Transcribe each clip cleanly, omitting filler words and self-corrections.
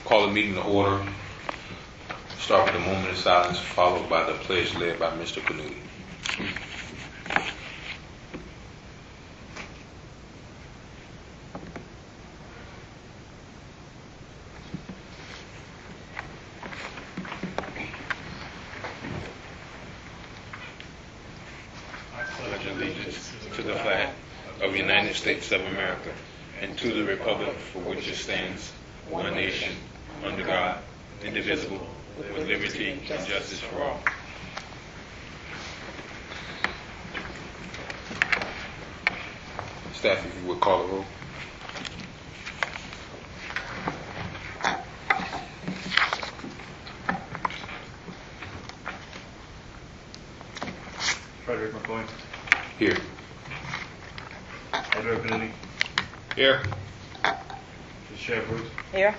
Call the meeting to order. Start with a moment of silence, followed by the pledge led by Mr. Canuti. I pledge allegiance to the flag of the United States of America and to the republic for which it stands, one nation, under God, indivisible, with liberty and justice for all. Staff, if you would call the roll. Frederick McCoy. Here. Edward Kennedy. Here. Sheriff Booth. Here.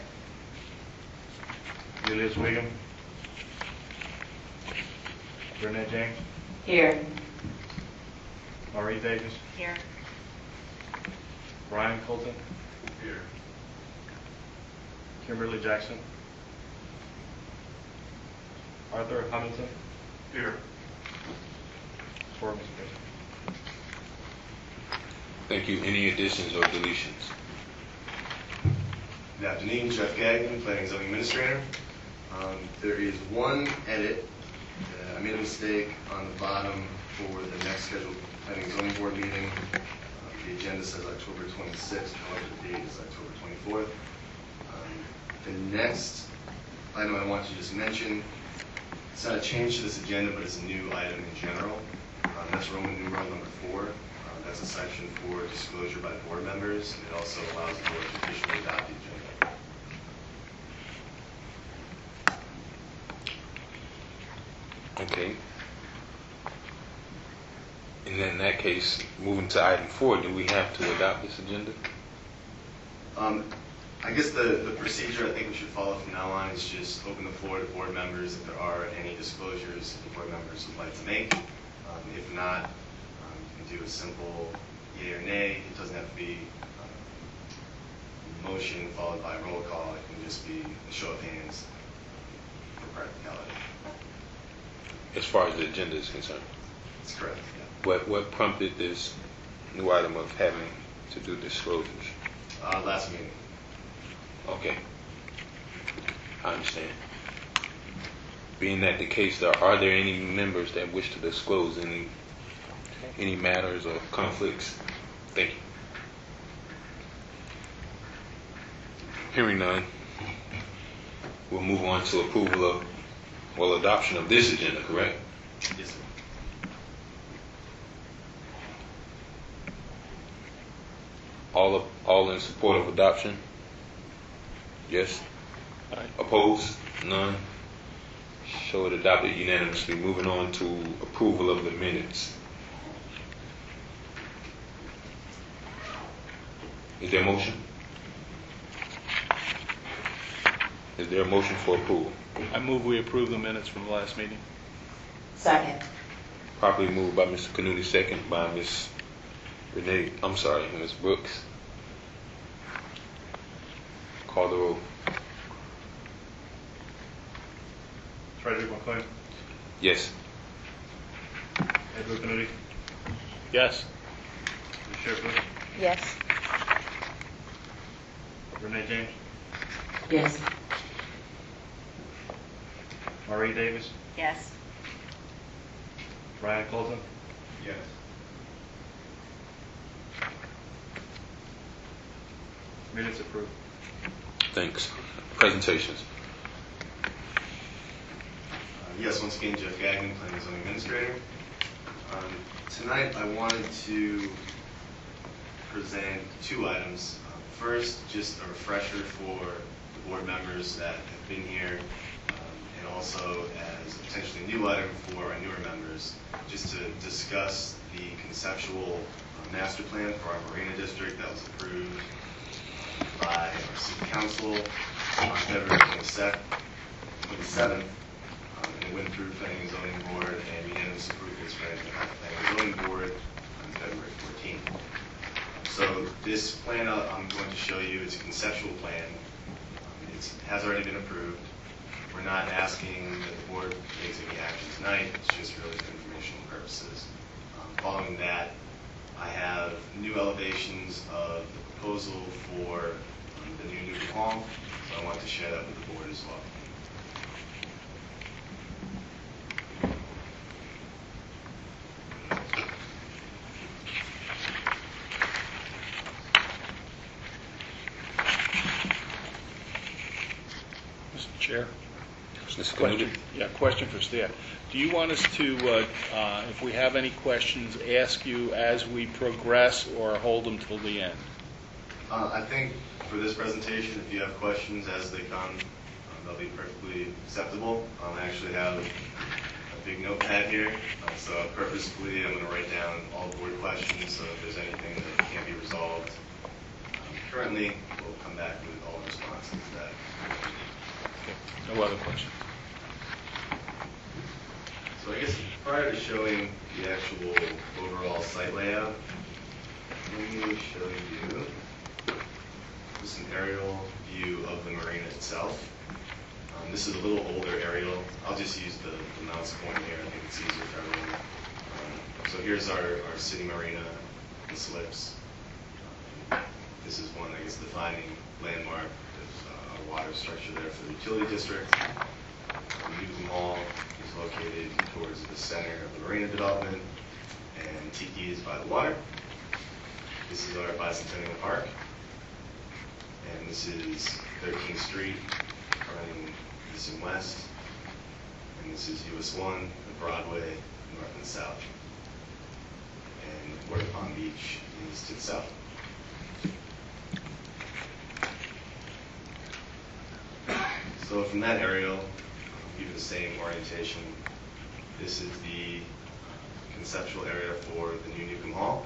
Julius Wiggum. Renee James. Here. Marie Davis. Here. Brian Colton. Here. Kimberly Jackson. Arthur Hamilton. Here. Four, Mr. President. Thank you. Any additions or deletions? Good afternoon, Jeff Gagnon, Planning and Zoning Administrator. There is one edit. I made a mistake on the bottom for the next scheduled Planning and Zoning Board meeting. The agenda says October 26th, however the date is October 24th. The next item I want to just mention, it's not a change to this agenda, but it's a new item in general. That's Roman numeral number 4. That's a section for disclosure by board members. It also allows the board to officially adopt the agenda. Okay. And then in that case, moving to item 4, do we have to adopt this agenda? I guess the procedure I think we should follow from now on is just open the floor to board members if there are any disclosures the board members would like to make. If not, you can do a simple yea or nay. It doesn't have to be a motion followed by a roll call. It can just be a show of hands for practicality. As far as the agenda is concerned. That's correct, yeah. What prompted this new item of having to do disclosures? Last meeting. Okay. I understand. Being that the case, are there any members that wish to disclose any matters or conflicts? Thank you. Hearing none, we'll move on to approval of, adoption of this agenda, correct? Yes, sir. All in support of adoption? Yes? Aye. Opposed? None? Show it adopted unanimously. Moving on to approval of the minutes. Is there a motion? Is there a motion for approval? I move we approve the minutes from the last meeting. Second. Properly moved by Mr. Canuti, second by Ms. Ms. Brooks. Call the roll. Frederick McCoy. Yes. Edward Kennedy. Yes. Sheriff Booth. Yes. Renee James. Yes. Marie Davis. Yes. Brian Colton. Yes. Minutes approved. Thanks. Presentations. Yes, once again, Jeff Gagnon, Planning and Zoning Administrator. Tonight I wanted to present two items. First, just a refresher for the board members that have been here, and also as a potentially new item for our newer members, just to discuss the conceptual master plan for our Marina District that was approved by our City Council on February 27th. And it went through Planning and Zoning Board, and unanimous approval was granted by the Planning and Zoning Board on February 14th. So this plan I'm going to show you is a conceptual plan. it has already been approved. We're not asking that the board takes any action tonight. It's just really for informational purposes. Following that, I have new elevations of the proposal for the new Newcomb Hall, so I want to share that with the board as well. Mr. Chair? Mr. Question, Canuto? yeah, question for staff. Do you want us to, if we have any questions, ask you as we progress or hold them till the end? I think for this presentation, if you have questions as they come, they'll be perfectly acceptable. I actually have a big notepad here, so purposefully I'm going to write down all board questions, so if there's anything that can't be resolved currently, we'll come back with all responses to that. Okay. No other questions? So I guess prior to showing the actual overall site layout, let me show you just an aerial view of the marina itself. This is a little older aerial. I'll just use the mouse point here. I think it's easier for everyone. So here's our city marina and slips. This is one, I guess, defining landmark. There's a water structure there for the utility district. The Newcomb Hall is located towards the center of the marina development, and Tiki is by the water. This is our Bicentennial Park, and this is 13th Street running east and west, and this is US 1, the Broadway, north and south, and Ward Palm Beach is to the south. So from that aerial, I'll give you the same orientation. This is the conceptual area for the new Newcomb Hall.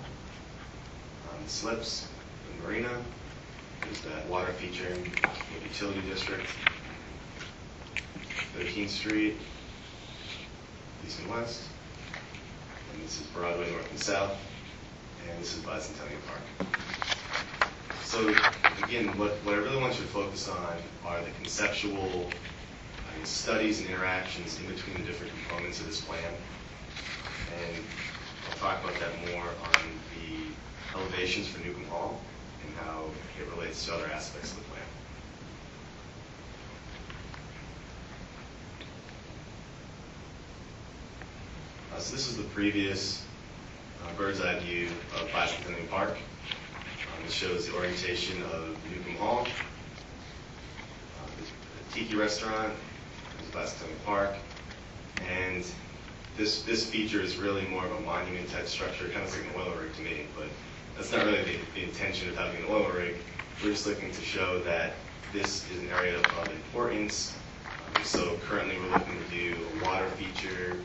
The slips, the marina, there's that water feature, the utility district, 13th Street, east and west, and this is Broadway, north and south, and this is Bicentennial Park. So again, what I really want you to focus on are the conceptual studies and interactions in between the different components of this plan. And I'll talk about that more on the elevations for Newcomb Hall and how it relates to other aspects of the plan. So this is the previous bird's eye view of Bicentennial Park. This shows the orientation of Newcomb Hall, the Tiki restaurant, the Bicentennial Park, and this feature is really more of a monument type structure. It kind of looks like an oil rig to me, but that's not really the intention of having an oil rig. We're just looking to show that this is an area of importance. So currently we're looking to do a water feature,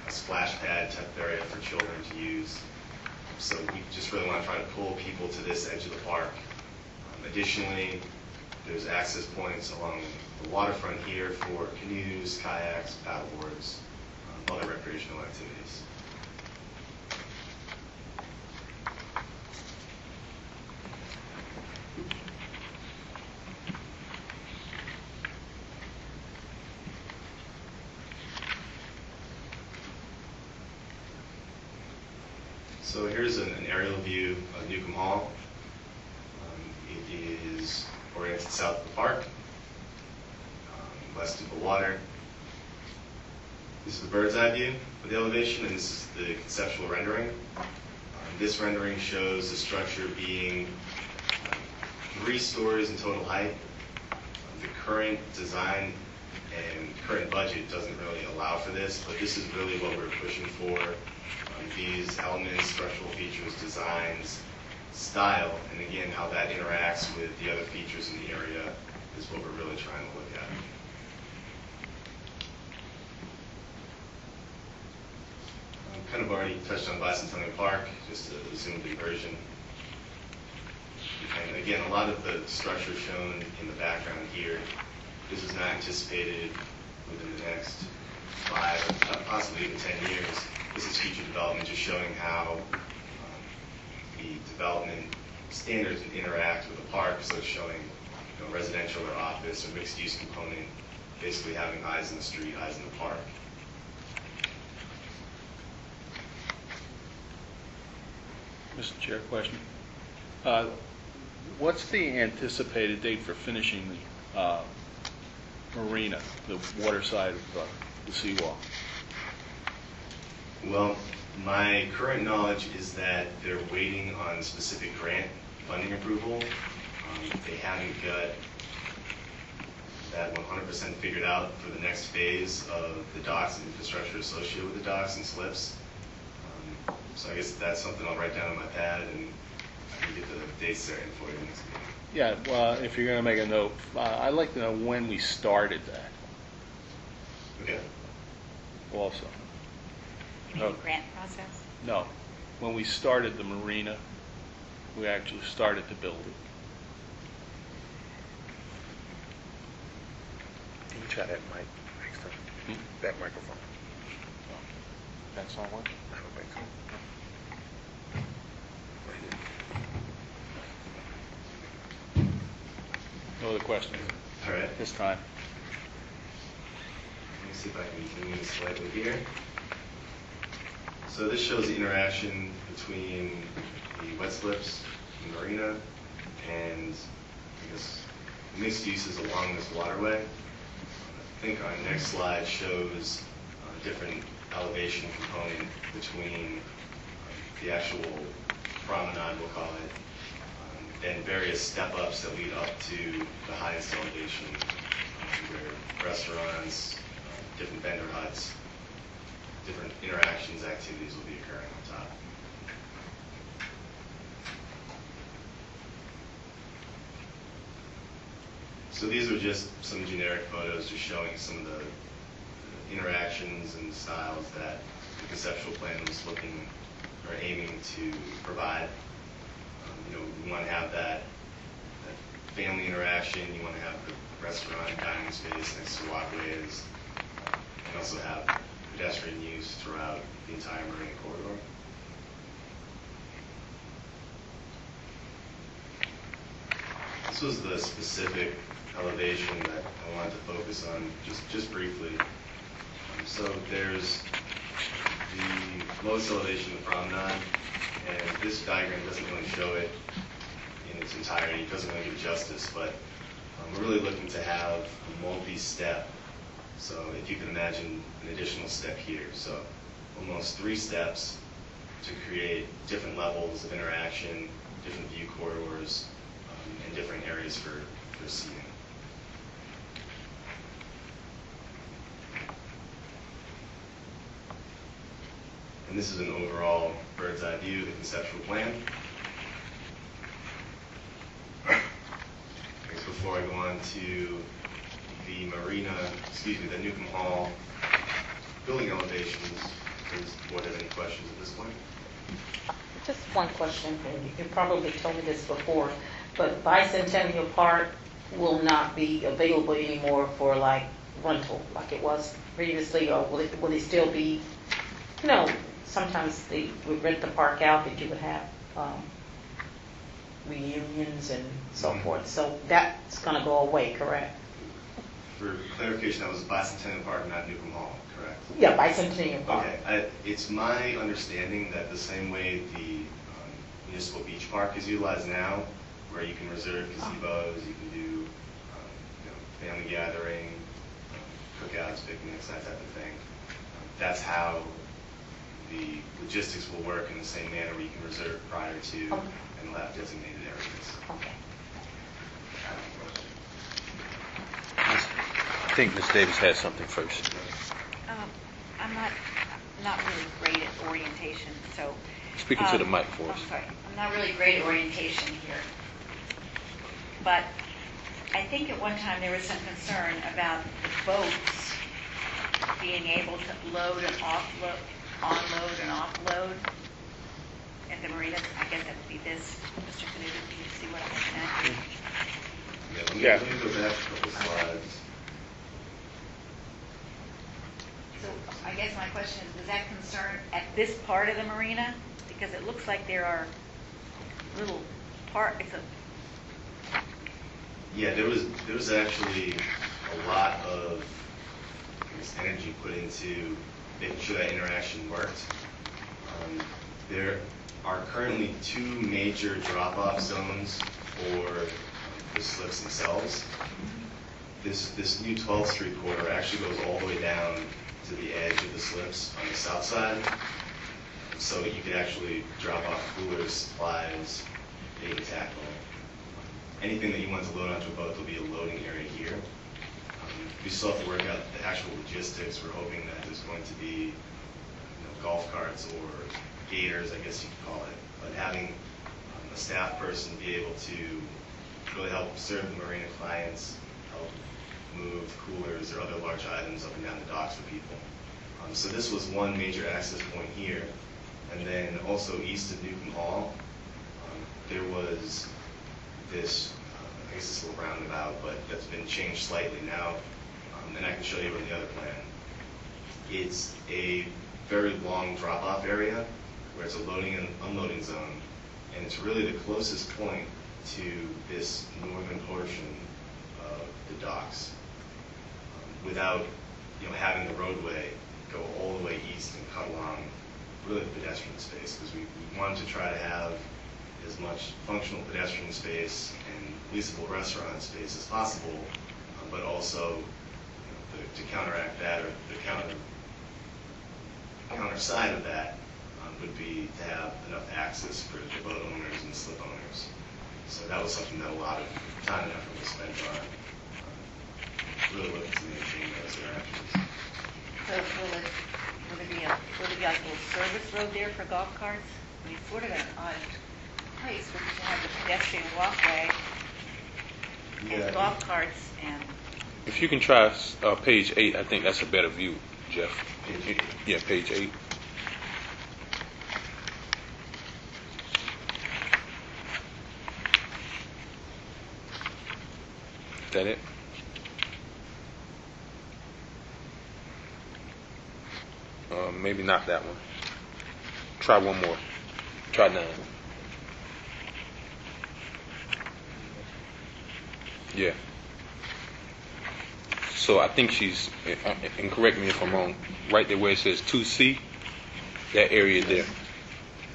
a splash pad type area for children to use. So we just really want to try to pull people to this edge of the park. Additionally, there's access points along the waterfront here for canoes, kayaks, paddleboards, other recreational activities. So here's an aerial view of Newcomb Hall. It is oriented south of the park, west of the water. This is the bird's eye view of the elevation, and this is the conceptual rendering. This rendering shows the structure being 3 stories in total height. The current design and current budget doesn't really allow for this, but this is really what we're pushing for. These elements, structural features, designs, style, and again, how that interacts with the other features in the area is what we're really trying to look at. I've kind of already touched on Bicentennial Park, just a zoomed-in version. And again, a lot of the structure shown in the background here, this is not anticipated within the next 5, possibly even 10 years. This is future development, just showing how the development standards interact with the park. So it's showing residential or office or mixed-use component, basically having eyes in the street, eyes in the park. Mr. Chair, question. What's the anticipated date for finishing the marina, the water side of the seawall? Well, my current knowledge is that they're waiting on specific grant funding approval. They haven't got that 100% figured out for the next phase of the docks and infrastructure associated with the docks and slips. So I guess that's something I'll write down on my pad and I can get the dates there in for you next meeting. Yeah, well, if you're going to make a note, I'd like to know when we started that Okay. also. You mean the grant process? No, when we started the marina, we actually started to build it. Can you try that mic next time? That microphone. That's not one? I don't think so. No other questions All right. this time? Let me see if I can zoom in slightly here. So this shows the interaction between the wet slips, the marina, and I guess mixed uses along this waterway. I think our next slide shows a different elevation component between the actual promenade, we'll call it, and various step-ups that lead up to the highest elevation, where restaurants, different vendor huts, different interactions, activities will be occurring on top. So these are just some generic photos just showing some of the interactions and styles that the conceptual plan was looking or aiming to provide. You want to have that family interaction, you want to have the restaurant, dining space next to walkways, and also have pedestrian use throughout the entire marina corridor. This was the specific elevation that I wanted to focus on just briefly. So there's the lowest elevation of the promenade, and this diagram doesn't really show it in its entirety. It doesn't really do justice, but we're really looking to have a multi-step. So if you can imagine an additional step here. So almost 3 steps to create different levels of interaction, different view corridors, and different areas for seating. And this is an overall bird's eye view of the conceptual plan. I guess before I go on to the marina, the Newcomb Hall building elevations, does the board have any questions at this point? Just one question, and you probably told me this before, but Bicentennial Park will not be available anymore for like rental like it was previously, or will it still be, sometimes they would rent the park out, but you would have reunions and so forth. So that's going to go away, correct? For clarification, that was Bicentennial Park, not Newcomb Hall, correct? Yeah, Bicentennial Park. Okay. It's my understanding that the same way the municipal beach park is utilized now, where you can reserve gazebos, you can do family gathering, cookouts, picnics, that type of thing. That's how the logistics will work in the same manner where you can reserve prior to and will have designated areas. Okay. I think Ms. Davis has something first. I'm not really great at orientation, so. Speaking to the mic for us. I'm sorry. I'm not really great at orientation here. But I think at one time there was some concern about the boats being able to load and offload, onload and offload at the marina. I guess that would be this. Mr. Canuto, can you see what I'm looking at? Yeah, let me go back a couple slides. So I guess my question is, does that concern at this part of the marina? Because it looks like there are little Yeah, there was actually a lot of, I guess, energy put into making sure that interaction worked. There are currently 2 major drop-off zones for the slips themselves. This new 12th Street corridor actually goes all the way down to the edge of the slips on the south side. So you could actually drop off coolers, supplies, bait and tackle. Anything that you want to load onto a boat, there'll be a loading area here. We still have to work out the actual logistics. We're hoping that there's going to be golf carts or gators, I guess you could call it. But having a staff person be able to really help serve the marina clients, help move coolers or other large items up and down the docks for people. So this was one major access point here. And then also east of Newcomb Hall, there was this, I guess it's a little roundabout, but that's been changed slightly now. And I can show you on the other plan. It's a very long drop-off area where it's a loading and unloading zone. And it's really the closest point to this northern portion of the docks without having the roadway go all the way east and cut along really the pedestrian space, because we wanted to try to have as much functional pedestrian space and leasable restaurant space as possible, but also to counteract that, or the counter side of that would be to have enough access for the boat owners and slip owners. So that was something that a lot of time and effort was spent on, really looking to maintain those interactions. So will it be like a little service road there for golf carts? I mean, sort of an odd place where you have the pedestrian walkway and golf carts and... If you can try page 8, I think that's a better view, Jeff. Page 8? Yeah, page 8. Is that it? Maybe not that one. Try one more. Try 9. Yeah. So I think she's, and correct me if I'm wrong, right there where it says 2C, that area there,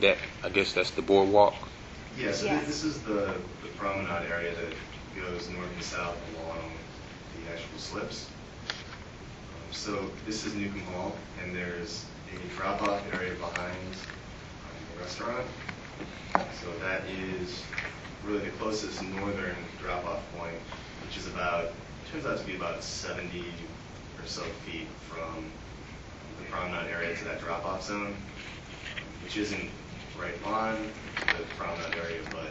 that, I guess that's the boardwalk. Yes, Yes. This is the promenade area that goes north and south along the actual slips. So this is Newcomb Hall, and there's a drop-off area behind the restaurant. So that is really the closest northern drop-off point, which is turns out to be about 70 or so feet from the promenade area to that drop-off zone, which isn't right on the promenade area, but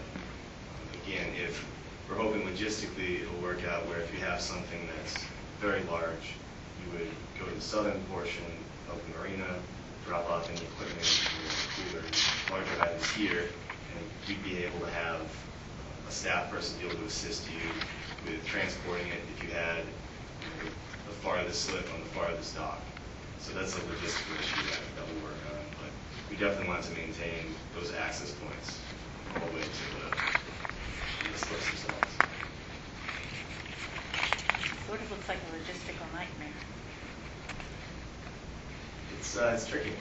again, if we're hoping logistically it'll work out where if you have something that's very large, you would go to the southern portion of the marina, drop off any equipment, coolers, larger items here, and you'd be able to have a staff person be able to assist you with transporting it if you had the farthest slip on the farthest dock. So that's a logistical issue that we'll work on, but we definitely want to maintain those access points all the way to the slips themselves. Sort of looks like a logistical nightmare. It's tricky.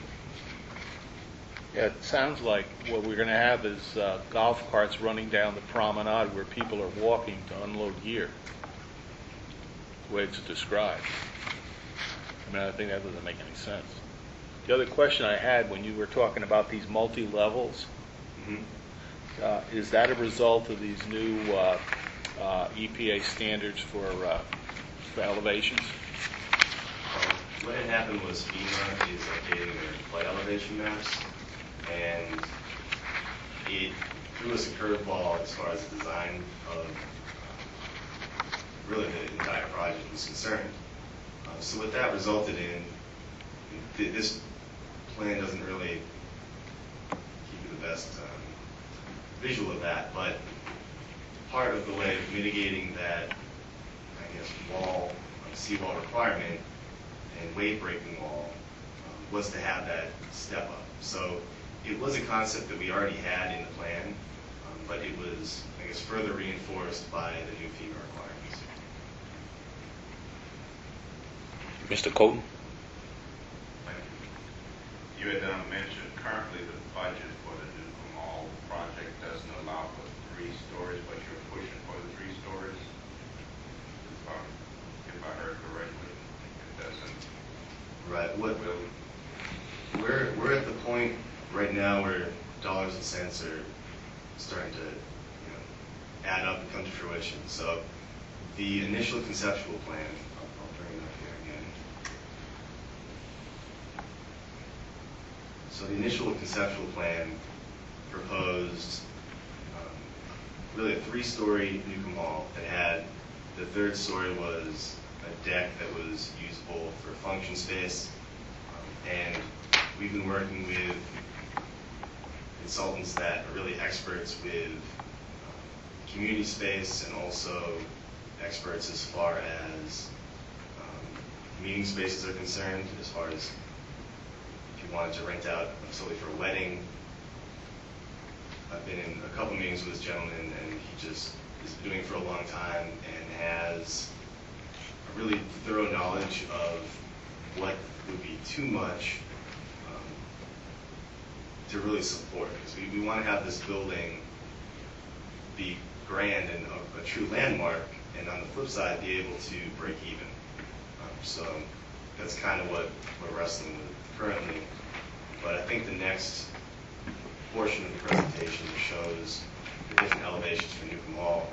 Yeah, it sounds like what we're going to have is golf carts running down the promenade where people are walking to unload gear, the way it's described. I mean, I think that doesn't make any sense. The other question I had when you were talking about these multi-levels, is that a result of these new EPA standards for elevations? What had happened was FEMA is updating their flight elevation maps, and it threw us a curveball as far as the design of really the entire project was concerned. So what that resulted in, this plan doesn't really give you the best visual of that, but part of the way of mitigating that, I guess, seawall requirement and wave-breaking wall was to have that step up. So it was a concept that we already had in the plan. but it was, I guess, further reinforced by the new FEMA requirements. Mr. Colton? You had mentioned currently the budget for the new mall project doesn't allow for 3 stories, but you're pushing for the 3 stories. If I heard correctly, it doesn't. Right. Really. We're at the point right now where dollars and cents are starting to, add up and come to fruition. So the initial conceptual plan, I'll bring it up here again. So the initial conceptual plan proposed really a 3-story Newcomb Hall that had, the 3rd story was a deck that was usable for function space. And we've been working with consultants that are really experts with community space and also experts as far as meeting spaces are concerned, as far as if you wanted to rent out a facility for a wedding. I've been in a couple meetings with this gentleman, and he just has been doing it for a long time and has a really thorough knowledge of what would be too much to really support. Because we want to have this building be grand and a true landmark, and on the flip side, be able to break even. So that's kind of what we're wrestling with currently. But I think the next portion of the presentation shows the different elevations for Newcomb Hall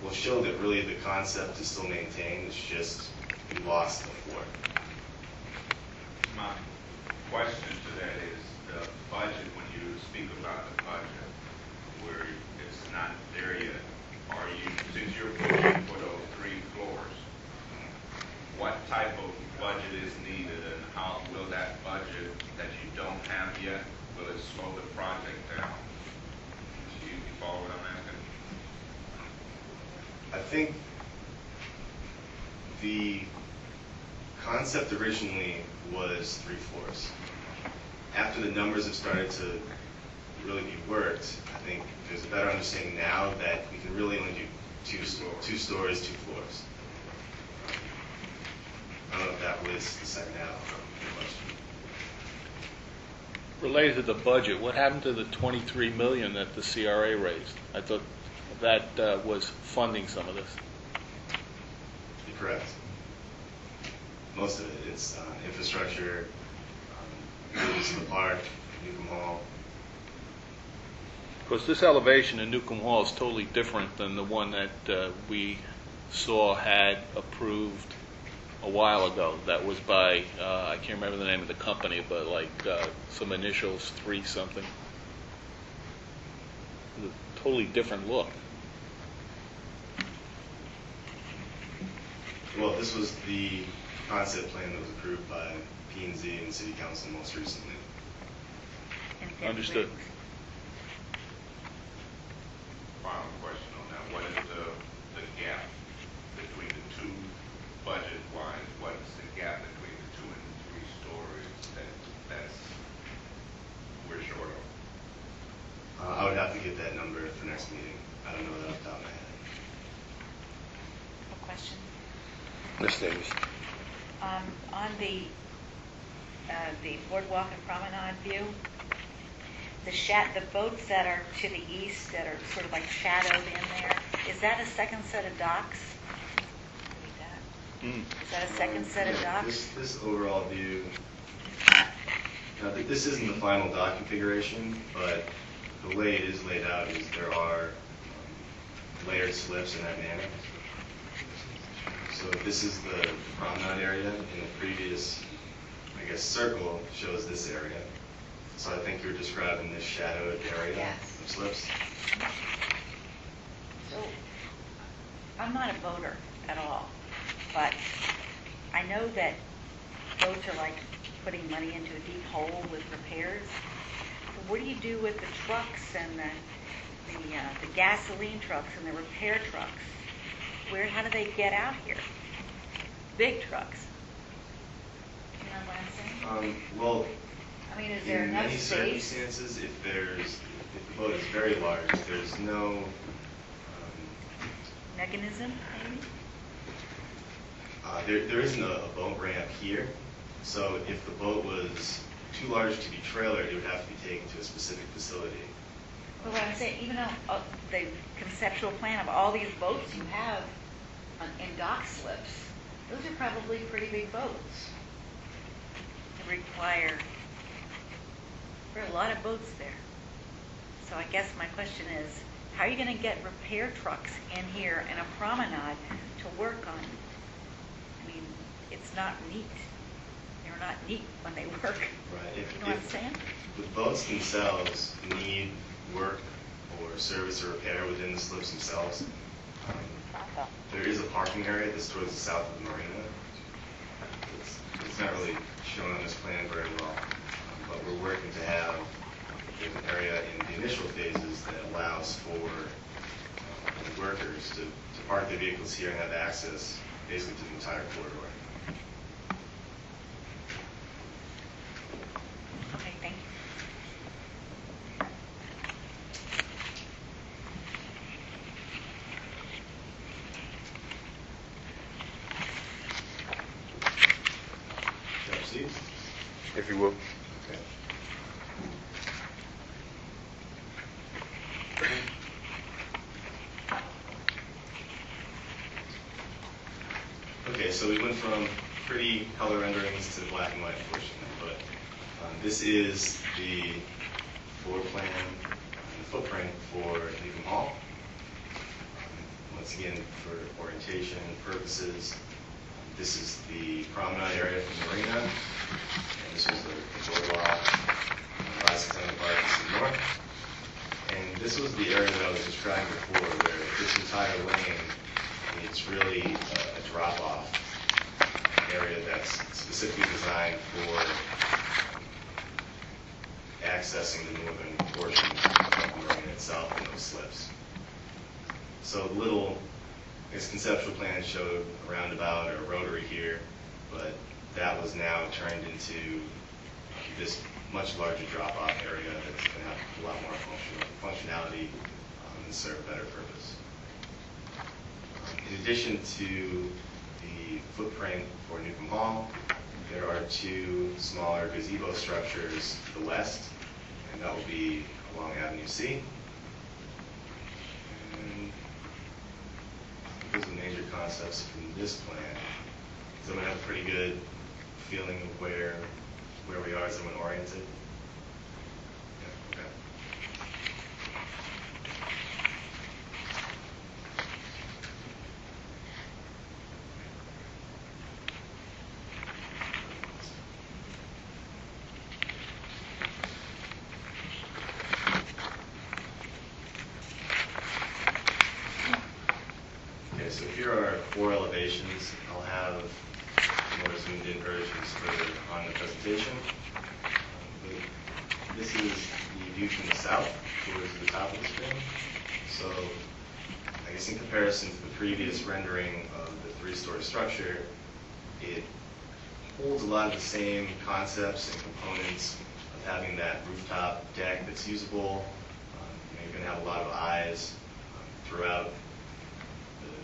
will show that really the concept is still maintained. It's just we lost the floor. My question to that is the budget, when you speak about the budget, where it's not there yet, are you, since you're pushing for those 3 floors, what type of budget is needed, and how will that budget that you don't have yet, will it slow the project down? Do you follow what I'm asking? I think the concept originally was 3 floors. After the numbers have started to really be worked, I think there's a better understanding now that we can really only do 2 stories, 2 floors. I don't know if that was the second half of the question. Related to the budget, what happened to the $23 million that the CRA raised? I thought that was funding some of this. You're correct. Most of it. It's infrastructure, use of the park, Newcomb Hall. Because this elevation in Newcomb Hall is totally different than the one that we saw had approved a while ago. That was by, I can't remember the name of the company, but like some initials, 3 something. A totally different look. Well, this was the concept plan that was approved by P&Z and City Council most recently. Understood. Final question on that. What is the gap between the 2 budget-wise? What is the gap between the 2 and the 3 stories that's we're short of? I would have to get that number for next meeting. I don't know that off the top of my head. A question? Ms. Davis? On the boardwalk and promenade view, the boats that are to the east that are sort of like shadowed in there, is that a second set of docks? Is that a second set of docks? This overall view, this isn't the final dock configuration, but the way it is laid out is there are layered slips in that manner. So this is the promenade area, and the previous, I guess, circle shows this area. So I think you're describing this shadowed area Yes. of slips. So, I'm not a boater at all, but I know that boats are like putting money into a deep hole with repairs. So what do you do with the trucks and the gasoline trucks and the repair trucks? How do they get out here? Big trucks. You know what I'm saying? Well, I mean, is there in enough many space? circumstances, if there's if the boat is very large, there's no, Mechanism, maybe? there isn't a boat ramp here. So if the boat was too large to be trailered, it would have to be taken to a specific facility. But what I'm saying, even though the conceptual plan of all these boats you have in dock slips, those are probably pretty big boats. There are a lot of boats there. So I guess my question is, how are you going to get repair trucks in here and a promenade to work on? I mean, it's not neat. They're not neat when they work. Right. You know what I'm saying? The boats themselves need work or service or repair within the slips themselves. There is a parking area that's towards the south of the marina. It's not really shown on this plan very well, but we're working to have an area in the initial phases that allows for the workers to park their vehicles here and have access basically to the entire corridor. Okay, thank you. Can I proceed? If you will. Okay. Okay, so we went from pretty color renderings to the black and white portion, but this is the floor plan and the footprint for Newcomb Hall. Once again, for orientation purposes, this is the promenade area from the marina, and this is the boardwalk, bicentennial park is in the north. And this was the area that I was describing before, where this entire lane, it's really a drop-off area that's specifically designed for accessing the northern portion of the marina itself and those slips. So the little, conceptual plan showed a roundabout or a rotary here, but that was now turned into this much larger drop-off area that's going to have a lot more functionality and serve a better purpose. In addition to the footprint for Newcomb Hall, there are two smaller gazebo structures to the west, and that will be along Avenue C. And those are the major concepts from this plan. So I'm going to have a pretty good feeling of where we are as someone oriented. Yeah, okay. Okay, so here are 4 elevations. I'll have more zoomed in versions further on the presentation. But this is the view from the south towards the top of the screen. So I guess in comparison to the previous rendering of the 3-story structure, it holds a lot of the same concepts and components of having that rooftop deck that's usable. You're going to have a lot of eyes throughout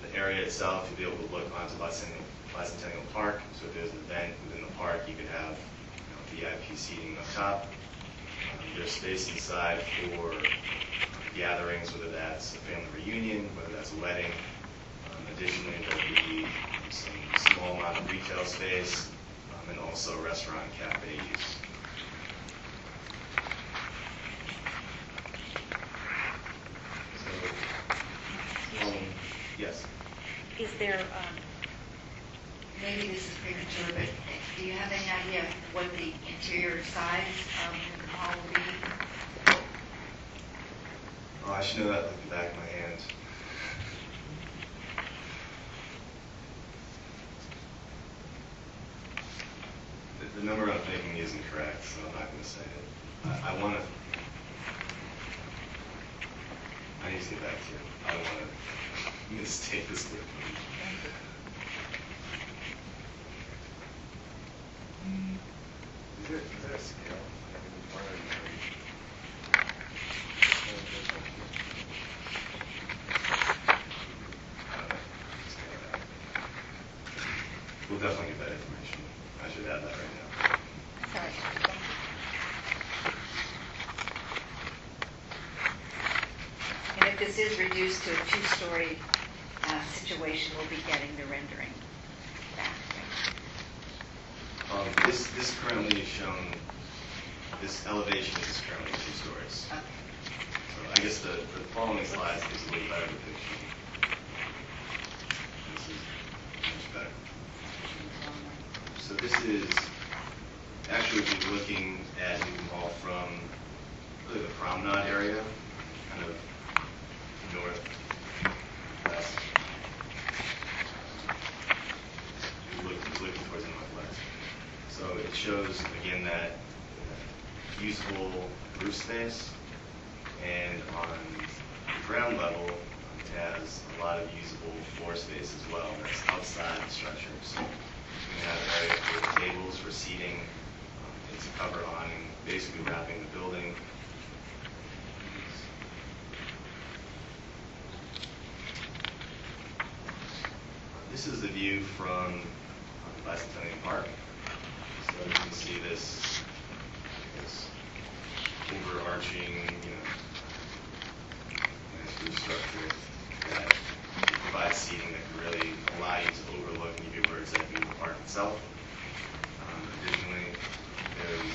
the area itself. You'll be able to look onto Bicentennial Park. So if there's an event within the park, you could have VIP seating up top. There's space inside for gatherings, whether that's a family reunion, whether that's a wedding. Additionally, there'll be some small amount of retail space and also restaurant and cafe use. So, yes. Is there, maybe this is premature, but do you have any idea of what the interior size of the hall will be? Oh, I should know that like the back of my hand. The number I'm thinking isn't correct, so I'm not going to say it. I want to. I need to get back to you. I don't want to mistake this with me. Is there a scale? We'll definitely get that information. I should have that right now. Sorry. And if this is reduced to a two-story situation, we'll be getting the rendering back. Right? This currently is shown, this elevation is currently 2 stories. Okay. So I guess the following slides gives a little better depiction. This is much better. So this is actually if you're looking at Newcomb Hall from really the promenade area, kind of northwest. You're looking towards the northwest. So it shows again that usable roof space, and on the ground level it has a lot of usable floor space as well. That's outside the structure. So we have an area for tables, for seating. It's a cover awning, basically wrapping the building. This is the view from Bicentennial Park. So you can see this overarching, nice roof structure that provides seating that can really allow you to overlook and give you a bird's eye view of the park itself. Additionally, there's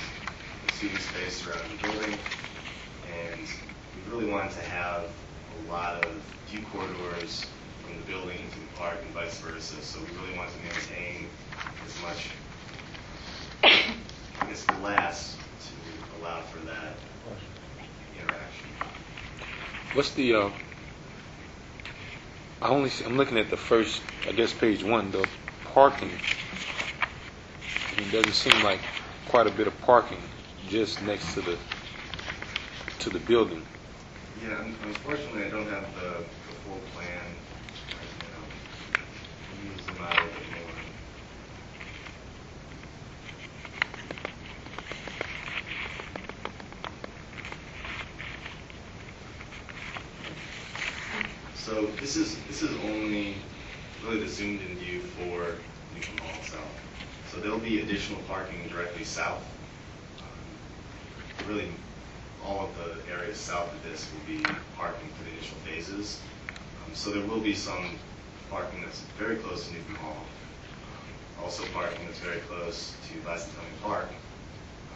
a seating space surrounding the building, and we really wanted to have a lot of view corridors from the building into the park and vice versa. So we really wanted to maintain as much, I guess, glass to allow for that interaction. What's the? I'm looking at the first, I guess, page 1. The parking. It doesn't seem like quite a bit of parking just next to the building. Yeah, unfortunately, I don't have the full plan right now. Let me zoom out a bit more. So this is only really the zoomed in view for Newcomb Hall itself. So there'll be additional parking directly south. Really, all of the areas south of this will be parking for the initial phases. So there will be some parking that's very close to Newcomb Hall. Also parking that's very close to Bicentennial Park.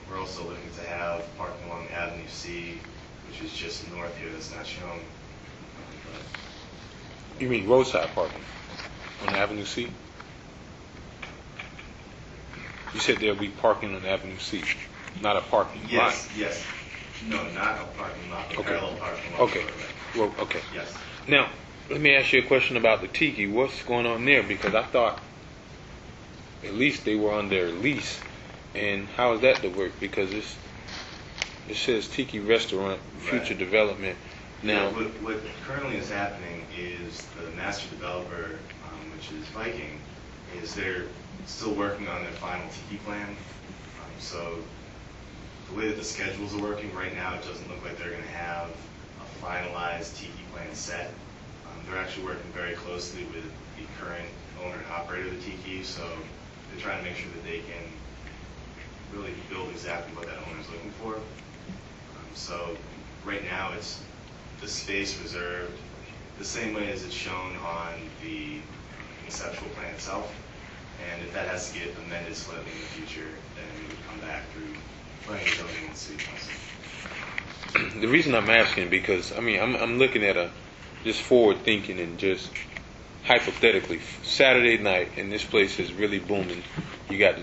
We're also looking to have parking along Avenue C, which is just north here that's not shown. You mean roadside parking on Avenue C? You said there'll be parking on Avenue C, not a parking lot. Yes. No, not a parking lot, but Okay. parallel parking lot. Okay. Well, okay. Yes. Now, let me ask you a question about the Tiki. What's going on there? Because I thought at least they were on their lease. And how is that to work? Because it says Tiki Restaurant, future Right. development. Now, What currently is happening is the master developer, which is Viking, is they're still working on their final Tiki plan. So the way that the schedules are working right now, it doesn't look like they're going to have a finalized Tiki plan set. They're actually working very closely with the current owner and operator of the Tiki, so they're trying to make sure that they can really build exactly what that owner is looking for. So right now it's the space reserved the same way as it's shown on the conceptual plan itself. And if that has to get amended slightly in the future, then we would come back through planning, zoning, and city council. the reason I'm asking because I'm looking at just forward thinking and just hypothetically Saturday night and this place is really booming. You got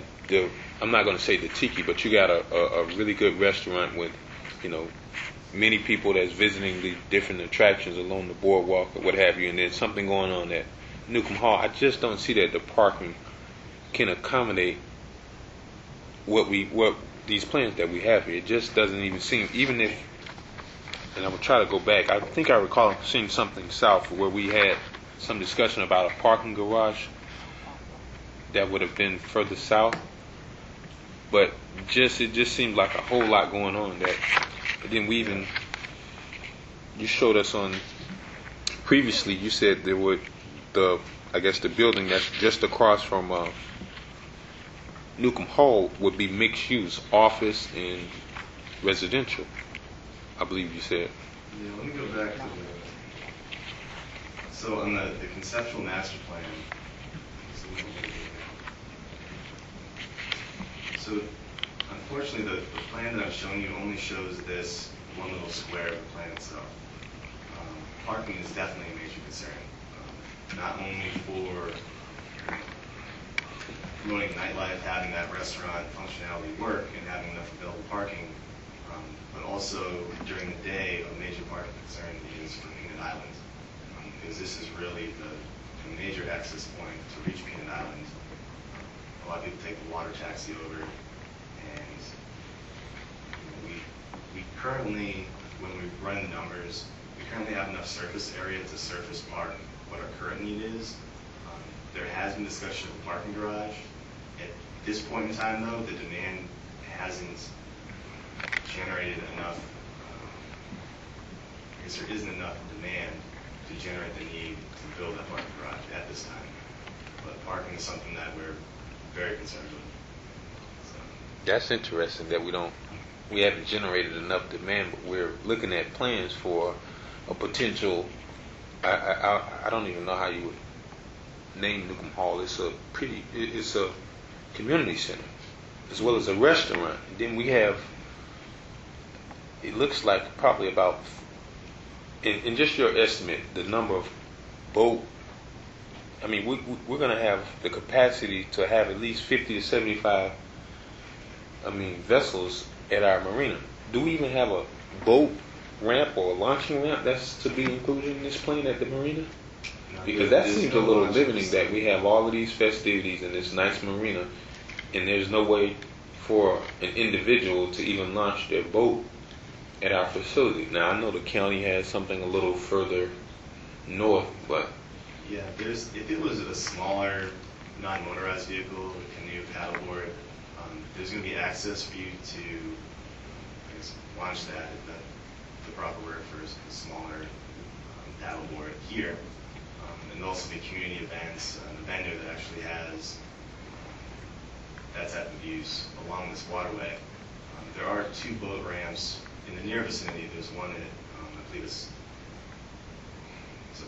I'm not going to say the Tiki, but you got a really good restaurant with many people that's visiting the different attractions along the boardwalk or what have you, and there's something going on at Newcomb Hall. I just don't see that the parking can accommodate what these plans that we have here. It just doesn't even seem, even if, and I will try to go back, I think I recall seeing something south where we had some discussion about a parking garage that would have been further south, but it just seemed like a whole lot going on that. But then you showed us on previously, you said there would the building that's just across from Newcomb Hall would be mixed use, office and residential, I believe you said. Yeah, let me go back to so on the conceptual master plan. So unfortunately, the plan that I'm showing you only shows this one little square of the plan itself. Parking is definitely a major concern, not only for promoting nightlife, having that restaurant functionality work, and having enough available parking, but also during the day, a major parking concern is for Peanut Island, because this is really the major access point to reach Peanut Island. A lot of people take the water taxi over, and we currently, when we run the numbers, we currently have enough surface area to surface park what our current need is. There has been discussion of a parking garage. At this point in time, though, the demand hasn't generated enough. I guess there isn't enough demand to generate the need to build that parking garage at this time. But parking is something that we're very concerned with. So. That's interesting that we haven't generated enough demand, but we're looking at plans for a potential. I don't even know how you would name Newcomb Hall. It's a community center as well as a restaurant. And then we have, it looks like probably about, in just your estimate, the number of boat. I mean, we're going to have the capacity to have at least 50 to 75. Vessels at our marina. Do we even have a boat ramp or a launching ramp that's to be included in this plan at the marina? Because that seems a little limiting that we have all of these festivities in this nice marina, and there's no way for an individual to even launch their boat at our facility. Now, I know the county has something a little further north, but yeah, if it was a smaller, non-motorized vehicle, a canoe, paddleboard, there's going to be access for you to, I guess, launch that, if the proper word for a smaller paddleboard here. And there'll also be community events, a vendor that actually has that type of use along this waterway. There are 2 boat ramps in the near vicinity. There's one at, I believe it's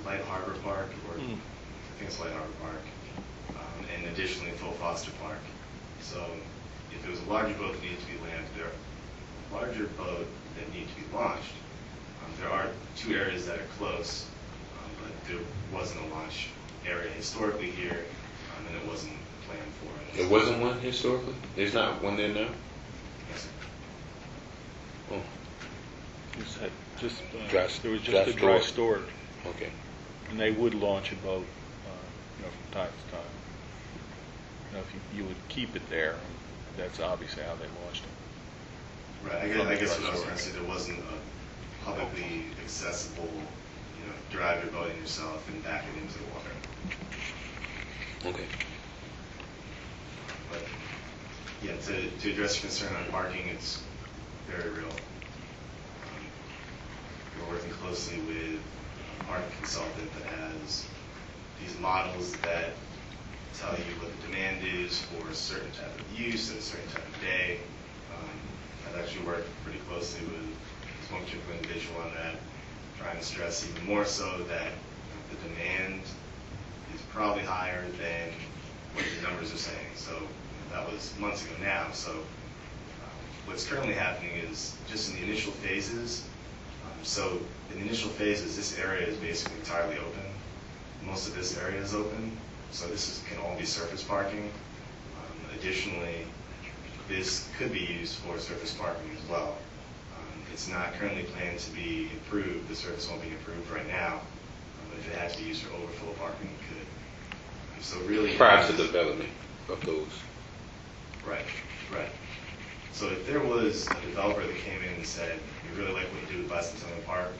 Light Harbor Park, or I think it's Light Harbor Park, and additionally Phil Foster Park. So if there was a larger boat that needed to be landed, larger boat that need to be launched, there are 2 areas that are close, but there wasn't a launch area historically here, and it wasn't planned for. There wasn't one historically? There's not one there now? Yes, sir. Oh, There was just a dry storage, okay. and they would launch a boat, from time to time. If you would keep it there, that's obviously how they launched it. Right, I guess what I was trying to say, there wasn't a publicly accessible, drive your boat in yourself and back it into the water. Okay. But yeah, to address your concern on parking, it's very real. We're working closely with a parking consultant that has these models that tell you what the demand is for a certain type of use at a certain type of day. I've actually worked pretty closely with this one particular individual on that, trying to stress even more so that the demand is probably higher than what the numbers are saying. So that was months ago now. So what's currently happening is just in the initial phases. So in the initial phases, this area is basically entirely open. Most of this area is open. So this can all be surface parking. Additionally, this could be used for surface parking as well. It's not currently planned to be improved. The surface won't be improved right now. But if it had to be used for overflow parking, it could. So really, Prior to development of those. Right. So if there was a developer that came in and said, "We really like what you do with Bicentennial Park.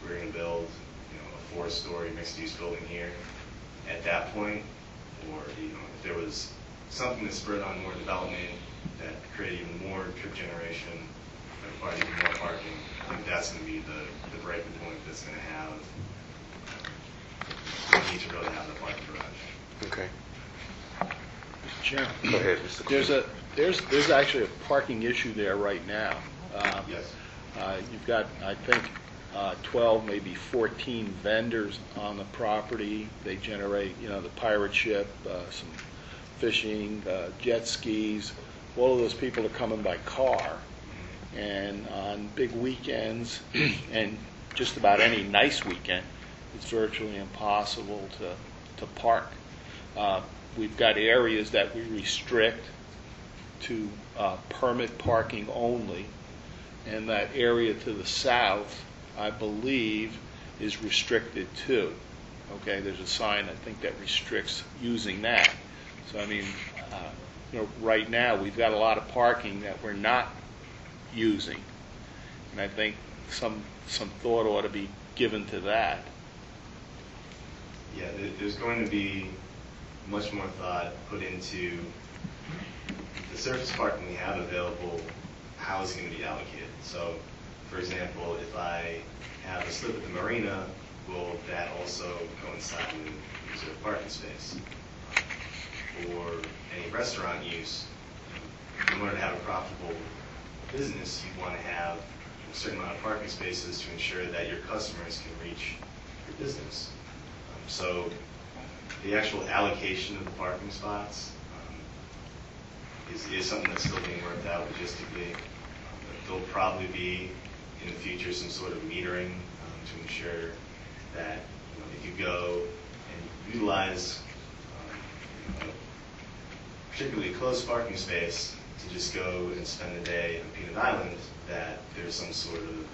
We're going to build, a 4-story mixed-use building here," at that point, or if there was something that spurred on more development that created even more trip generation, that required even more parking, I think that's going to be the breaking point that's going to have the need to really have the parking garage. Okay. Jim, Go ahead, Mr. Cooper. there's actually a parking issue there right now. Yes. You've got, I think, 12, maybe 14 vendors on the property. They generate, the pirate ship, some fishing, jet skis. All of those people are coming by car. And on big weekends, and just about any nice weekend, it's virtually impossible to park. We've got areas that we restrict to permit parking only, and that area to the south, I believe, is restricted too. Okay, there's a sign, I think, that restricts using that. So, I mean, right now, we've got a lot of parking that we're not using, and I think some thought ought to be given to that. Yeah, there's going to be much more thought put into the surface parking we have available, how is it going to be allocated. So, for example, if I have a slip at the marina, will that also coincide with reserved parking space? For any restaurant use, in order to have a profitable business, you want to have a certain amount of parking spaces to ensure that your customers can reach your business. So the actual allocation of the parking spots is something that's still being worked out logistically. There'll probably be in the future some sort of metering to ensure that if you go and utilize a particularly close parking space to just go and spend the day on Peanut Island, that there's some sort of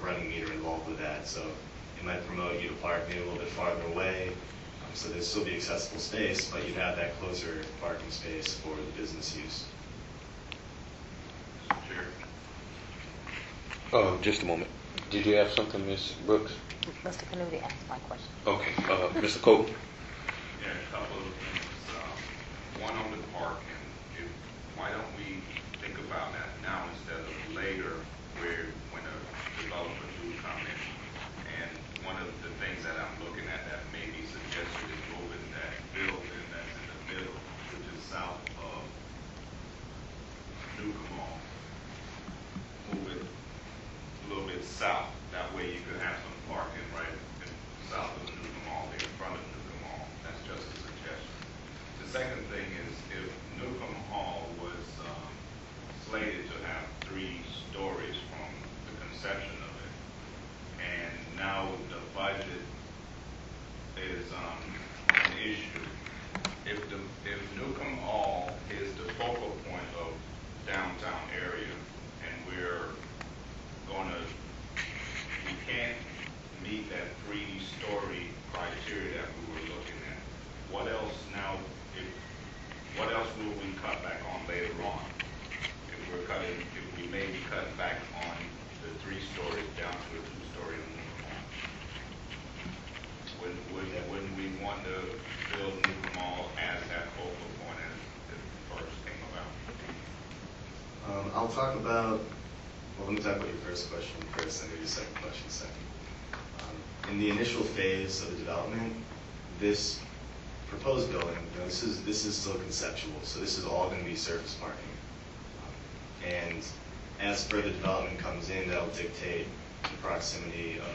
running meter involved with that. So it might promote you to park maybe a little bit farther away, so there'd still be accessible space, but you'd have that closer parking space for the business use. Chair. Just a moment. Did you have something, Ms. Brooks? Mr. Canuti asked my question. Okay. Mr. Colton? Yeah, a couple of things. One on the parking. Why don't we think about that now instead of later, where when a developer do come in? And one of the things that I'm looking at that may be suggested is moving that building that's in the middle, which is south of Newcomb Mall. Move it a little bit south. That way you could have some parking right in south of the Newcomb Mall, in front of Newcomb Mall. That's just a suggestion. The second thing is, if Newcomb Hall was slated to have 3 stories from the conception of it, and now the budget is an issue. If Newcomb Hall is the focal point of downtown area, and we can't meet that 3-story criteria that we were looking at, what else will we cut back on later on? If we may be cutting back on the 3 stories down to a 2-story on Newcomb Mall. Wouldn't we want to build Newcomb Mall as that focal point as it first came about? I'll talk about, let me talk about your first question first, and maybe your second question second. In the initial phase of the development, this proposed building, this is still conceptual, so this is all going to be surface parking. And as further development comes in, that'll dictate the proximity of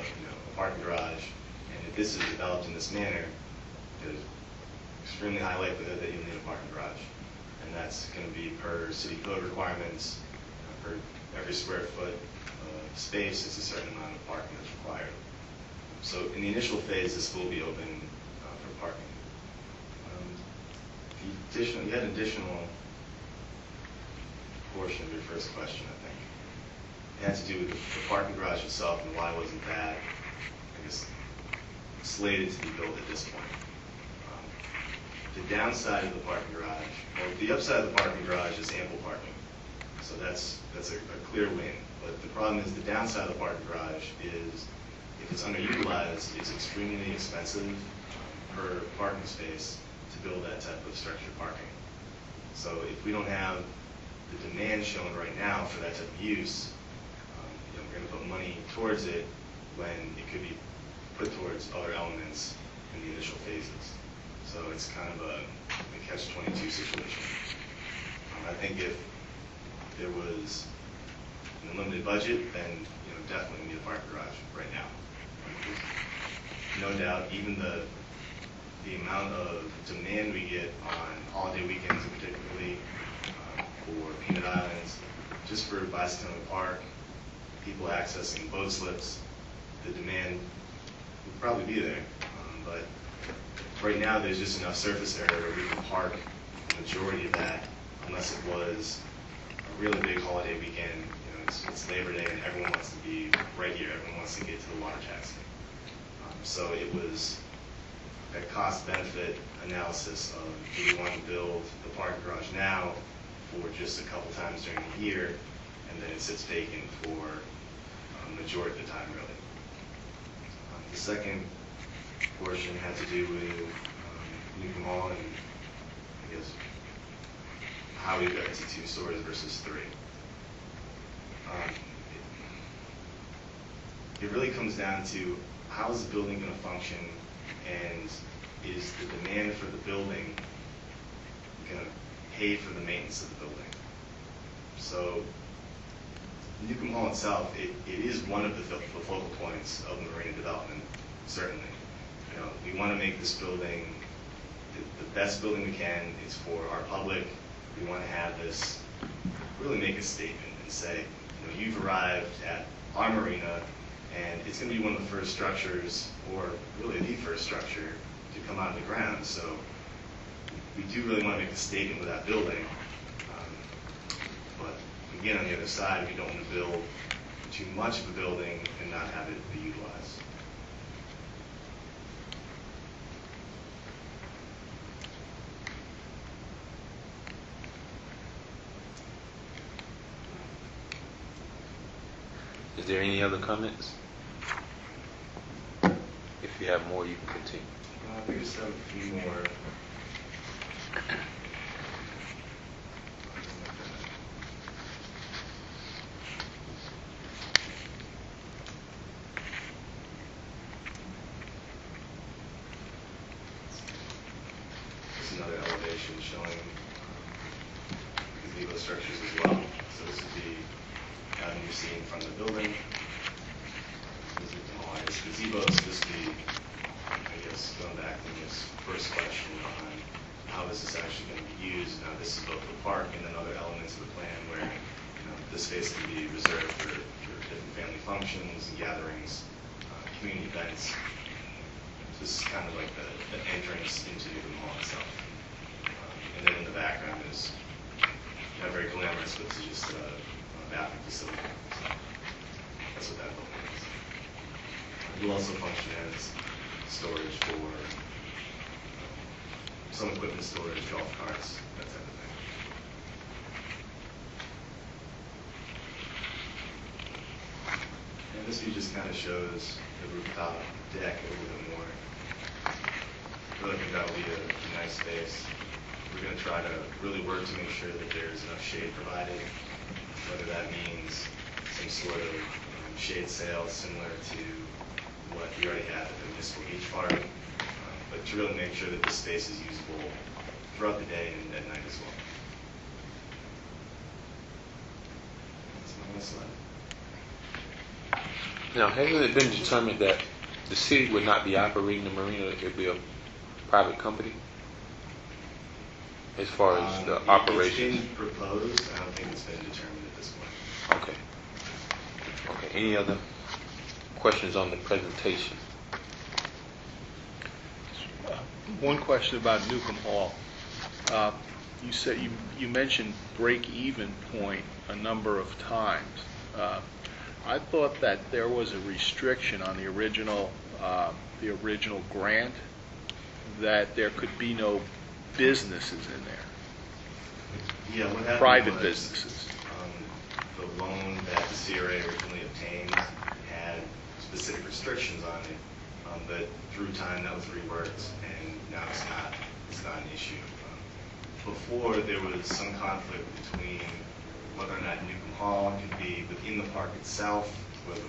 a parking garage. And if this is developed in this manner, there's extremely high likelihood that you'll need a parking garage. And that's going to be per city code requirements. For every square foot of space, it's a certain amount of parking that's required. So in the initial phase, this will be open for parking. You had an additional portion of your first question, I think. It had to do with the parking garage itself and why wasn't that, I guess, slated to be built at this point. The downside of the parking garage, well, the upside of the parking garage is ample parking. So that's a clear win. But the problem is the downside of the parking garage is if it's underutilized, it's extremely expensive per parking space to build that type of structured parking. So if we don't have the demand shown right now for that type of use, we're going to put money towards it when it could be put towards other elements in the initial phases. So it's kind of a catch-22 situation. I think if there was an unlimited budget, then definitely need a parking garage right now. No doubt, even the amount of demand we get on holiday weekends, particularly for Peanut Islands, just for Bicentennial Park, people accessing boat slips, the demand would probably be there. But right now, there's just enough surface area where we can park the majority of that, unless it was a really big holiday weekend. It's Labor Day and everyone wants to be right here. Everyone wants to get to the water taxi. So it was a cost-benefit analysis of, do we want to build the parking garage now for just a couple times during the year, and then it sits vacant for the majority of the time, really. The second portion had to do with Newcomb Hall and, I guess, how we got to 2 stories versus 3. It really comes down to, how is the building going to function, and is the demand for the building going to pay for the maintenance of the building? So Newcomb Hall itself, it is one of the focal points of marina development, certainly. We want to make this building the best building we can. It's for our public. We want to have this, really make a statement and say, you've arrived at our marina, and it's going to be one of the first structures, or really the first structure, to come out of the ground. So we do really want to make a statement with that building. But again, on the other side, we don't want to build too much of a building and not have it be utilized. Is there any other comments? If you have more, you can continue. I think I just have a few more. This is another elevation showing gazebo structures as well. So this would be avenue C in front of the building. Gazebos, this would be, I guess, going back to this first question on how is this actually going to be used. Now, this is both the park and then other elements of the plan where this space can be reserved for different family functions and gatherings, community events. So this is kind of like the entrance into the mall itself. And then in the background is not very glamorous, but it's just a bathroom facility. So that's what that building is. It will also function as storage for some equipment storage, golf carts, that type of thing. And this view just kind of shows the rooftop deck a little bit more. I really think that will be a nice space. We're going to try to really work to make sure that there's enough shade provided, whether that means some sort of shade sail similar to what we already have at the Municipal Beach Park, but to really make sure that this space is usable throughout the day and at night as well. That's my last slide. Now, hasn't it been determined that the city would not be operating the marina? It would be a private company as far as the operations? It's been proposed. I don't think it's been determined at this point. Okay. Okay. Any other questions on the presentation? One question about Newcomb Hall. You said you mentioned break-even point a number of times. I thought that there was a restriction on the original grant that there could be no businesses in there. Yeah, what happened Private was, businesses. The loan that the CRA originally obtained had specific restrictions on it, but through time that was reworked, and now it's not an issue. Before, there was some conflict between whether or not Newcomb Hall could be within the park itself,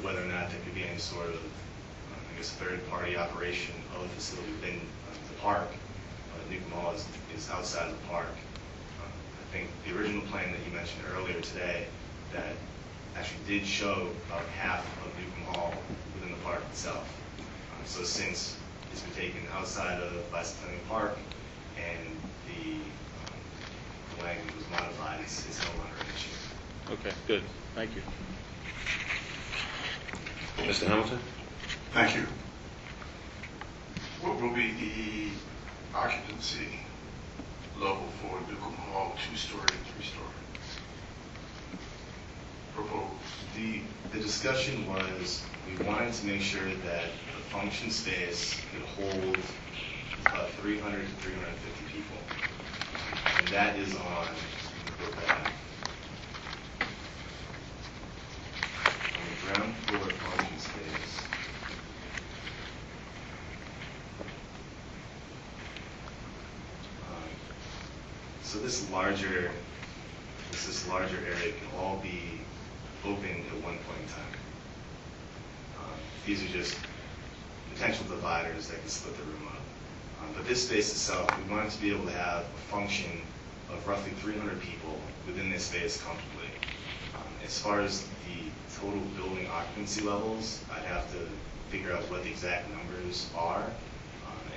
whether or not there could be any sort of, third-party operation of the facility within the park. Newcomb Hall is is outside of the park. I think the original plan that you mentioned earlier today that actually did show about half of Newcomb Hall within the park itself. So since it's been taken outside of Bicentennial Park and the language was modified, it's no longer an issue. Okay, good. Thank you. Mr. Hamilton? Thank you. What will be the occupancy level for Newcomb Hall, 2-story and 3-story? Proposed. The discussion was we wanted to make sure that the function space could hold about 300 to 350 people. And that is on the ground floor function space. So this larger area can all be open at one point in time. These are just potential dividers that can split the room up. But this space itself, we wanted to be able to have a function of roughly 300 people within this space comfortably. As far as the total building occupancy levels, I'd have to figure out what the exact numbers are,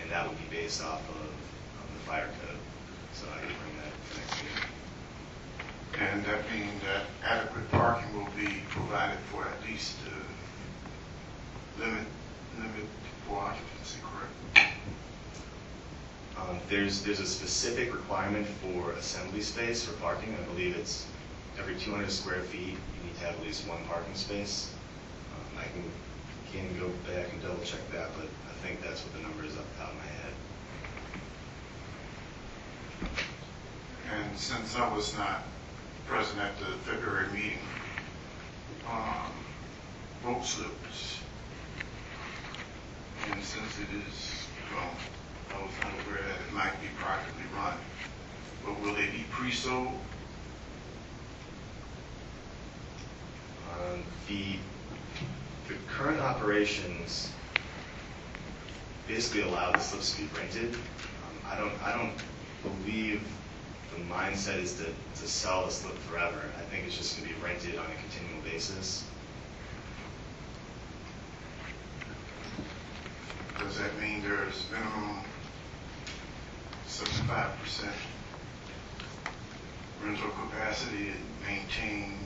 and that would be based off of the fire code. So I can bring that for next meeting. And that means that adequate parking will be provided for at least limit for occupancy, correct? There's a specific requirement for assembly space for parking. I believe it's every 200 square feet, you need to have at least one parking space. I can go back and double check that, but I think that's what the number is out of my head. And since I was not present at the February meeting, rope slips, and since it is, well, I was unaware that it might be privately run, but will they be pre-sold? The current operations basically allow the slips to be rented. I don't believe the mindset is to sell the slip forever. I think it's just going to be rented on a continual basis. Does that mean there's minimum 75% rental capacity and maintain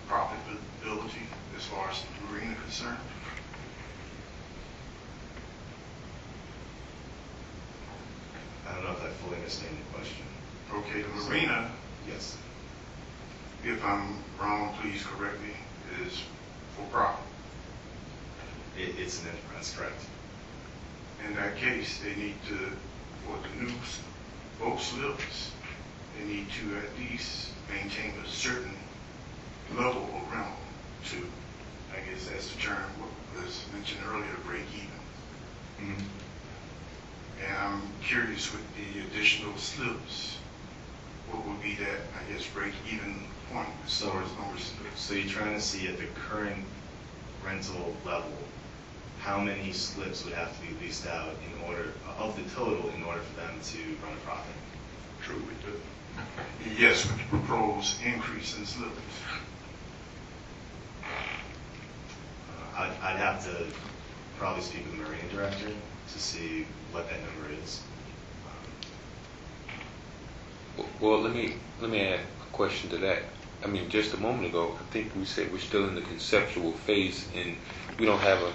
profitability as far as the marina concerned? I don't know if I fully understand your question. Okay, the marina, Yes. if I'm wrong, please correct me, is for profit. It's an enterprise, correct. In that case, they need to, for the new boat slips, they need to at least maintain a certain level of rental to, I guess that's the term, what was mentioned earlier, break even. Mm-hmm. And I'm curious with the additional slips, what would be that, I guess, break even point as far as number of slips? So you're trying to see at the current rental level, how many slips would have to be leased out in order, of the total, in order for them to run a profit? True, we do. Yes, with the proposed increase in slips. I'd have to probably speak with the marina director to see what that number is. Well, let me add a question to that. I mean, just a moment ago, I think we said we're still in the conceptual phase, and we don't have a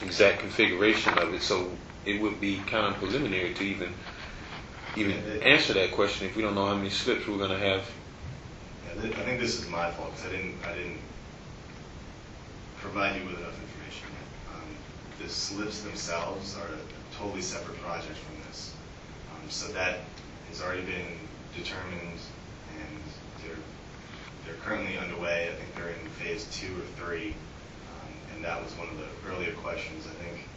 exact configuration of it, so it would be kind of preliminary to even answer that question if we don't know how many slips we're going to have. Yeah, I think this is my fault because I didn't provide you with enough information. The slips themselves are a totally separate project from this, so that has already been determined, and they're currently underway. I think they're in phase 2 or 3. And that was one of the earlier questions, I think.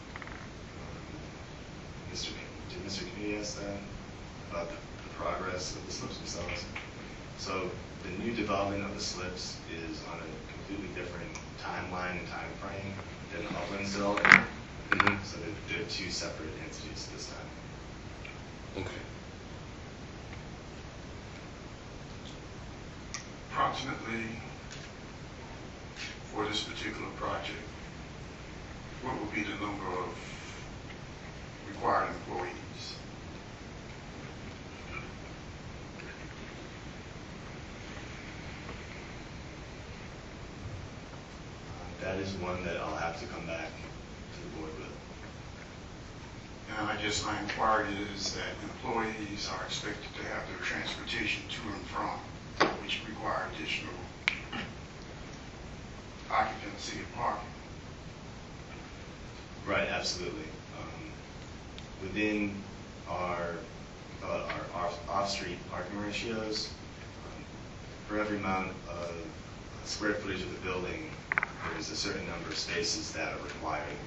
Did Mr. Kennedy ask that about the progress of the slips themselves? So the new development of the slips is on a completely different timeline and time frame than the Uplands development. Mm-hmm. So they're two separate entities this time. Okay. approximately, for this particular project, what would be the number of required employees? That is one that I'll have to come back to the board with. And I guess my inquiry is that employees are expected to have their transportation to and from, which require additional occupancy of parking. Right, absolutely. Within our off-street parking ratios, for every amount of square footage of the building, there's a certain number of spaces that are required.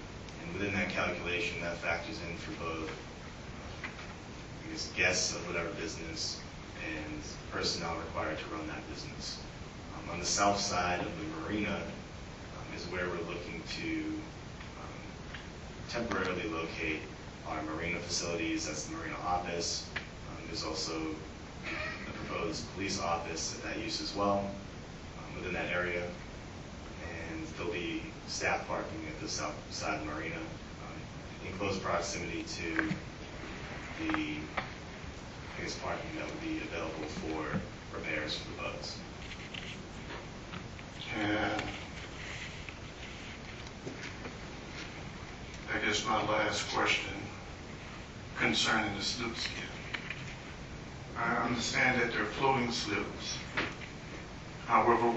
And within that calculation, that factors in for both, I guess, guests of whatever business and personnel required to run that business. On the south side of the marina is where we're looking to temporarily locate our marina facilities. That's the marina office. There's also a proposed police office at that use as well within that area. And there'll be staff parking at the south side of the marina in close proximity to the, I guess, parking that would be available for repairs for the boats. And I guess my last question concerning the slip skid. I understand that they're floating slips. However,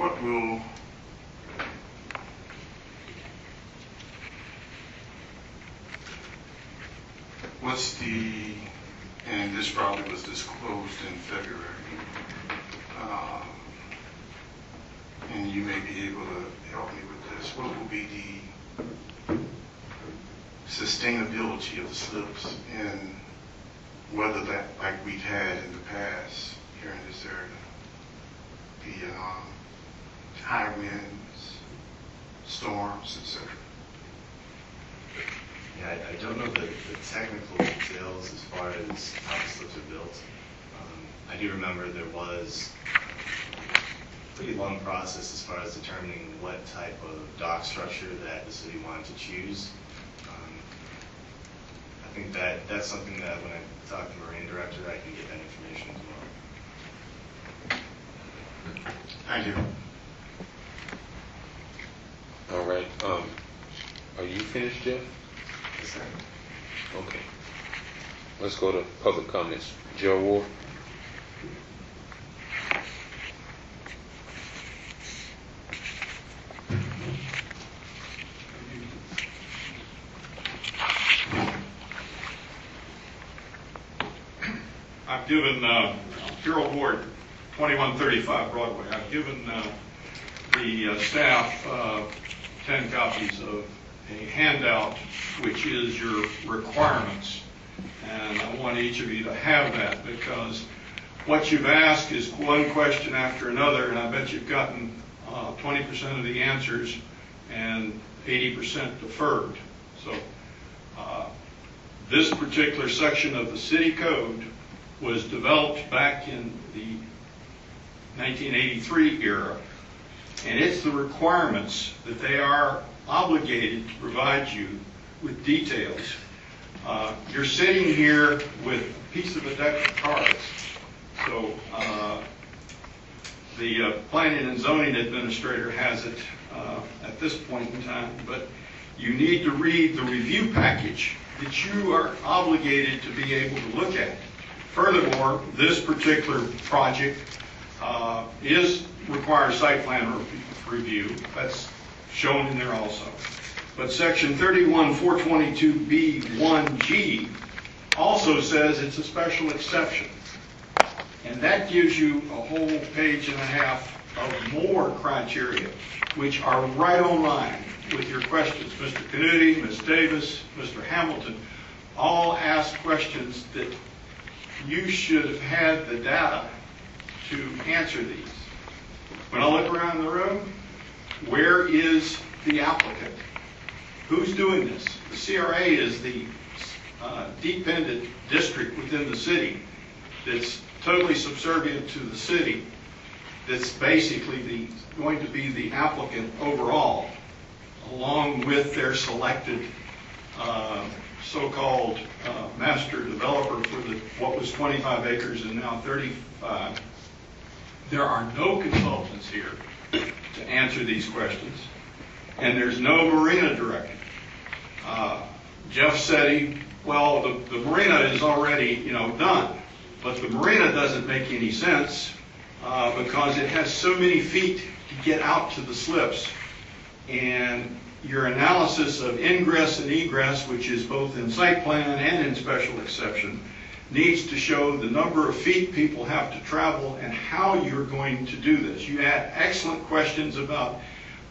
what's the, and this probably was disclosed in February, and you may be able to help me with this, what will be the sustainability of the slips in weather that like we've had in the past here in this area? The high winds, storms, etc. Yeah, I don't know the technical details as far as how the slips are built. I do remember there was a pretty long process as far as determining what type of dock structure that the city wanted to choose. I think that's something that when I talk to the Marine Director, I can get that information as well. Thank you. All right. Are you finished, Jeff? Yes, sir. Okay. Let's go to public comments. Joe Ward. I've given Gerald Ward, 2135 Broadway. I've given the staff 10 copies of a handout, which is your requirements. And I want each of you to have that, because what you've asked is one question after another, and I bet you've gotten 20% of the answers and 80% deferred. So this particular section of the city code was developed back in the 1983 era, and it's the requirements that they are obligated to provide you with details. You're sitting here with a piece of a deck of cards, so the Planning and Zoning Administrator has it at this point in time, but you need to read the review package that you are obligated to be able to look at. Furthermore, this particular project requires site plan review. That's shown in there also. But section 31422B1G also says it's a special exception. And that gives you a whole page and a half of more criteria, which are right on line with your questions. Mr. Canuti, Ms. Davis, Mr. Hamilton all asked questions that you should have had the data to answer these. When I look around the room, where is the applicant? Who's doing this? The CRA is the dependent district within the city that's totally subservient to the city. that's basically going to be the applicant overall, along with their selected so-called master developer for what was 25 acres and now 35. There are no consultants here to answer these questions, and there's no marina director. Jeff said the marina is already, done, but the marina doesn't make any sense because it has so many feet to get out to the slips, and your analysis of ingress and egress, which is both in site plan and in special exception, needs to show the number of feet people have to travel and how you're going to do this. You had excellent questions about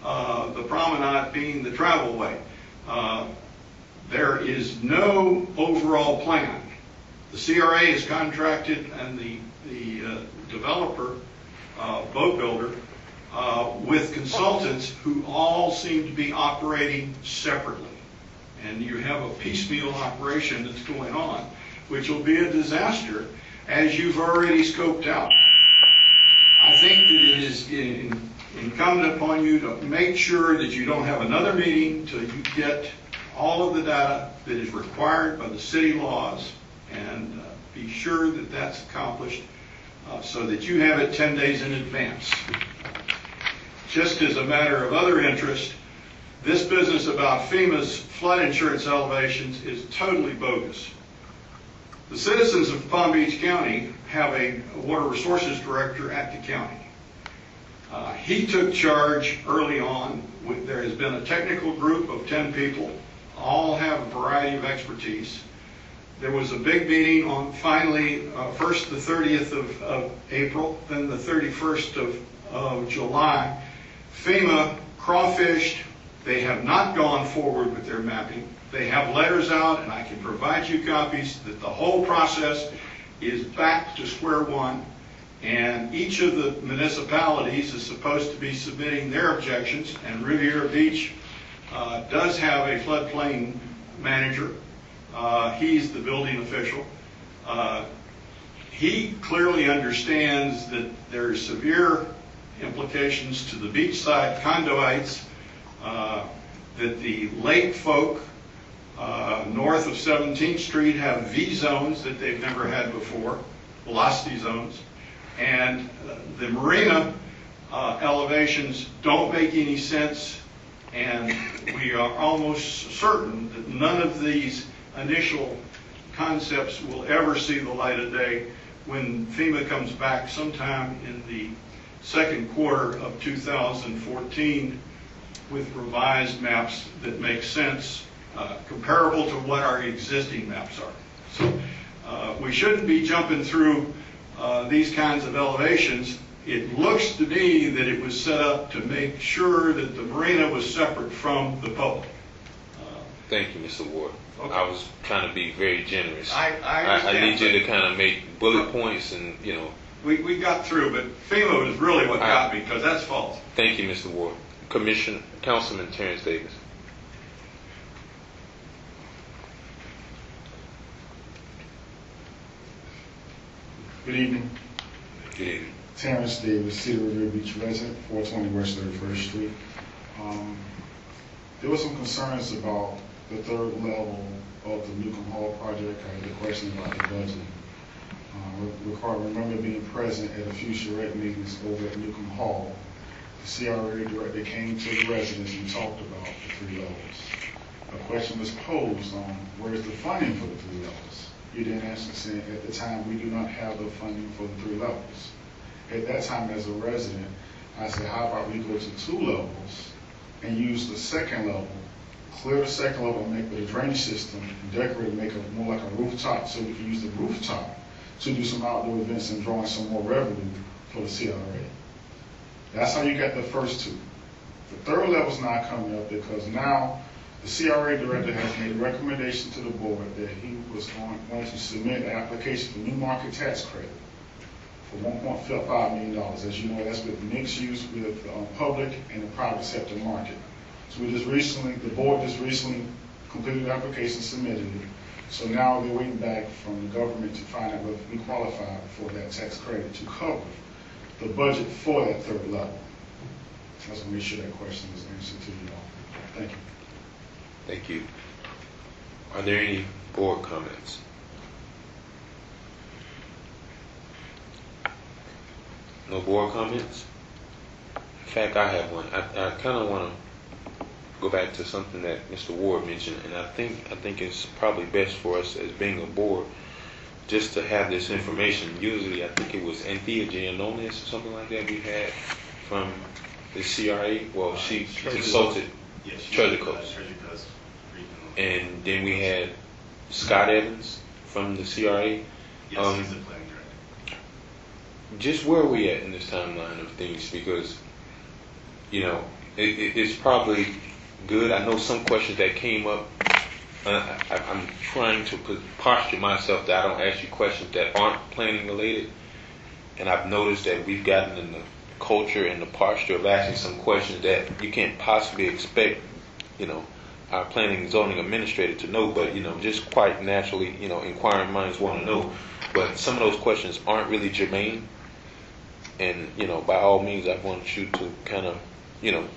the promenade being the travel way. There is no overall plan. The CRA is contracted, and the developer, boat builder, with consultants who all seem to be operating separately. And you have a piecemeal operation that's going on, which will be a disaster, as you've already scoped out. I think that it is incumbent upon you to make sure that you don't have another meeting till you get all of the data that is required by the city laws, and be sure that that's accomplished so that you have it 10 days in advance. Just as a matter of other interest, this business about FEMA's flood insurance elevations is totally bogus. The citizens of Palm Beach County have a water resources director at the county. He took charge early on. There has been a technical group of 10 people, all have a variety of expertise. There was a big meeting on finally first the 30th of April, then the 31st of July. FEMA crawfished. They have not gone forward with their mapping. They have letters out, and I can provide you copies, that the whole process is back to square one, and each of the municipalities is supposed to be submitting their objections, and Riviera Beach does have a floodplain manager. He's the building official. He clearly understands that there are severe implications to the beachside conduites, that the lake folk north of 17th Street have V zones that they've never had before, velocity zones, and the marina elevations don't make any sense, and we are almost certain that none of these initial concepts will ever see the light of day when FEMA comes back sometime in the second quarter of 2014 with revised maps that make sense, comparable to what our existing maps are. So we shouldn't be jumping through these kinds of elevations. It looks to me that it was set up to make sure that the marina was separate from the public. Thank you, Mr. Ward. Okay. I was trying to be very generous. I understand, I need you but- to kind of make bullet points and, We got through, but FEMA was really what got me, because that's false. Thank you, Mr. Ward. Councilman Terrence Davis. Good evening. Good evening. Terrence Davis, City of Riviera Beach resident, 420 West 31st Street. There were some concerns about the third level of the Newcomb Hall project. I had a question about the budget. Remember being present at a few charrette meetings over at Newcomb Hall. The CRA director came to the residents and talked about the 3 levels. A question was posed on where's the funding for the 3 levels. You didn't answer, saying at the time we do not have the funding for the 3 levels. At that time, as a resident, I said, how about we go to 2 levels and use the second level, clear the second level and make it a drainage system, and decorate it, make it more like a rooftop, so we can use the rooftop to do some outdoor events and drawing some more revenue for the CRA. That's how you got the first 2. The third level is not coming up because now the CRA director has made a recommendation to the board that he was going to submit an application for new market tax credit for $1.5 million. As you know, that's with mixed use with public and the private sector market. So the board just recently completed the application, submitted it. So now they're waiting back from the government to find out whether we qualify for that tax credit to cover the budget for that third level. I just want to make sure that question is answered to you all. Thank you. Thank you. Are there any board comments? No board comments? In fact, I have one. I kind of want to go back to something that Mr. Ward mentioned, and I think it's probably best for us as being a board just to have this information. Usually, I think it was Anthea Giannonis or something like that we had from the CRA. Well, she consulted Treasure Coast. And then we had Scott Evans from the CRA. Yes, he's the planning director. Just where are we at in this timeline of things? Because, you know, it's probably good. I know some questions that came up. I'm trying to posture myself that I don't ask you questions that aren't planning related. And I've noticed that we've gotten in the culture and the posture of asking some questions that you can't possibly expect, you know, our planning and zoning administrator to know, but, you know, just quite naturally, you know, inquiring minds want to know. But some of those questions aren't really germane. And, you know, by all means, I want you to kind of, you know,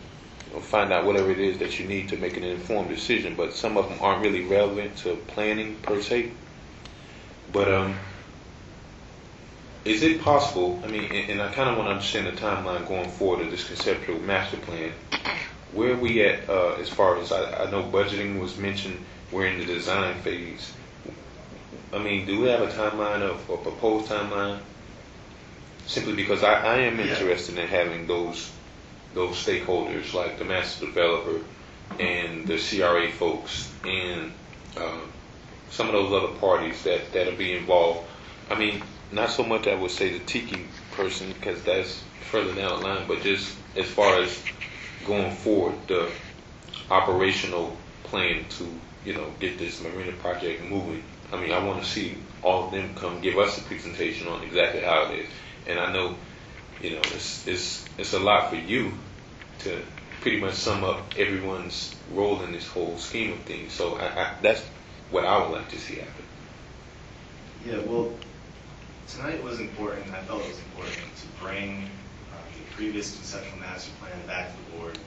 find out whatever it is that you need to make an informed decision. But some of them aren't really relevant to planning per se. But is it possible, I mean, and I kind of want to understand the timeline going forward of this conceptual master plan. Where are we at as far as, I know budgeting was mentioned, we're in the design phase. I mean, do we have a timeline of a proposed timeline? Simply because I am interested in having those stakeholders like the master developer and the CRA folks and some of those other parties that'll be involved. I mean, not so much I would say the tiki person because that's further down the line, but just as far as going forward, the operational plan to, you know, get this marina project moving. I mean, I want to see all of them come give us a presentation on exactly how it is. And I know, you know, it's a lot for you to pretty much sum up everyone's role in this whole scheme of things. So that's what I would like to see happen. Yeah, well, tonight was important. I felt it was important to bring the previous conceptual master plan back to the board,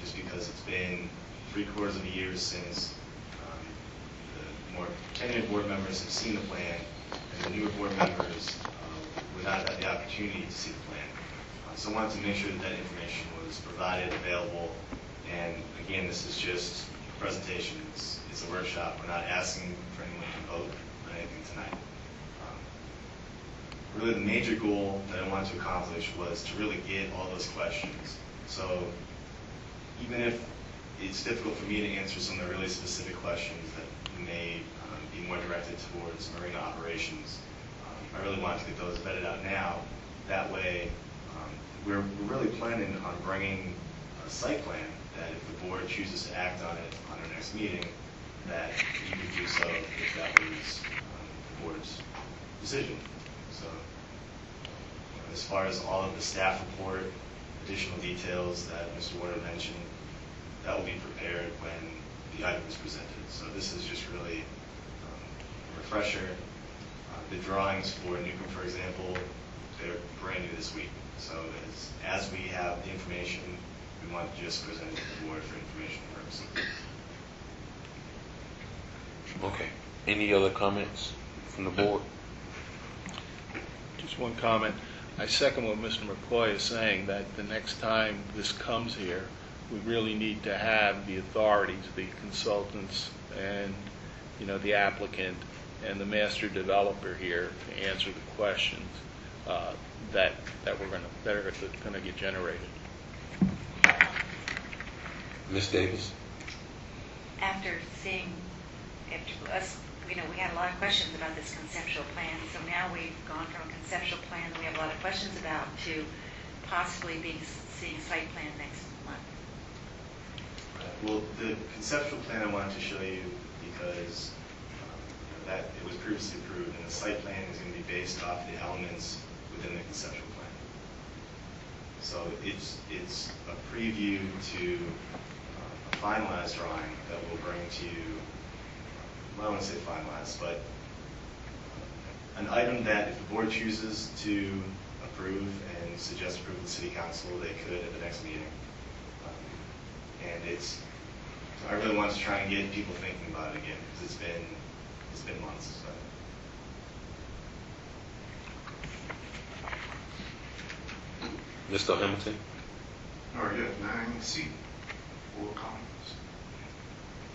just because it's been 3/4 of a year since the more tenured board members have seen the plan, and the newer board members would not have had the opportunity to see the plan. So I wanted to make sure that information was provided, available, and again, this is just a presentation. It's a workshop. We're not asking for anyone to vote on anything tonight. Really the major goal that I wanted to accomplish was to really get all those questions. So even if it's difficult for me to answer some of the really specific questions that may be more directed towards marina operations, I really wanted to get those vetted out now. That way, we're really planning on bringing a site plan that if the board chooses to act on it on our next meeting, that you could do so if that was the board's decision. So as far as all of the staff report, additional details that Mr. Warner mentioned, that will be prepared when the item is presented. So this is just really a refresher. The drawings for Newcomb, for example, they're brand new this week. So as we have the information, we want to just present it to the board for information purposes. Okay. Any other comments from the board? Just one comment. I second what Mr. McCoy is saying, that the next time this comes here, we really need to have the authorities, the consultants, and, you know, the applicant and the master developer here to answer the questions that are going to get generated. Ms. Davis? After us, you know, we had a lot of questions about this conceptual plan, so now we've gone from a conceptual plan that we have a lot of questions about to possibly seeing site plan next month. Well, the conceptual plan I wanted to show you because that it was previously approved, and the site plan is going to be based off the elements within the conceptual plan. So it's a preview to a finalized drawing that we'll bring to you. I don't want to say finalized, but an item that if the board chooses to approve and suggest approval to the city council, they could at the next meeting. And I really wanted to try and get people thinking about it again, because it's been months. So. Mr. Hamilton? All right, 9C, board comments.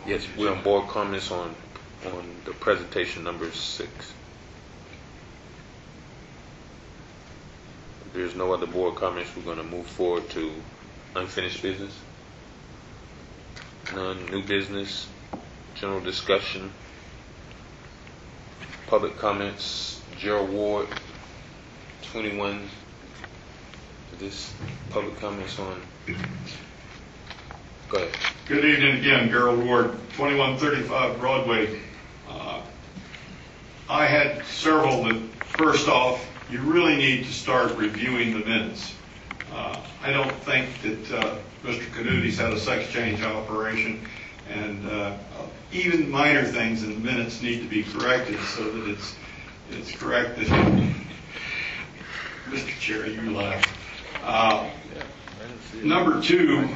Yes, we're on board comments on the presentation number 6. If there's no other board comments, we're going to move forward to unfinished business. None. New business, general discussion, public comments. Gerald Ward, 21. This public comments on. Go ahead. Good evening again, Gerald Ward, 2135 Broadway. I had several that, first off, you really need to start reviewing the minutes. I don't think that Mr. Canuti's had a sex change operation, and even minor things in the minutes need to be corrected so that it's corrected. Mr. Chair, you laugh. Number 2,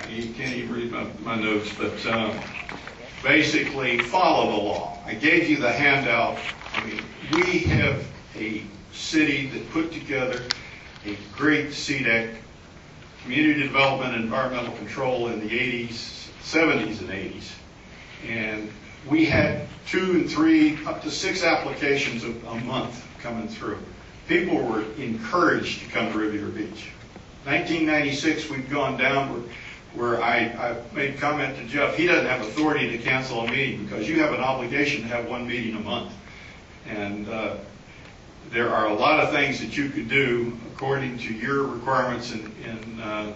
you can't even read my notes, but basically follow the law. I gave you the handout. I mean, we have a city that put together a great CDEC, Community Development and Environmental Control, in the 80s, 70s and 80s. And we had 2 and 3, up to 6 applications a month coming through. People were encouraged to come to Riviera Beach. 1996, we've gone down where I made comment to Jeff, he doesn't have authority to cancel a meeting because you have an obligation to have 1 meeting a month. And there are a lot of things that you could do according to your requirements in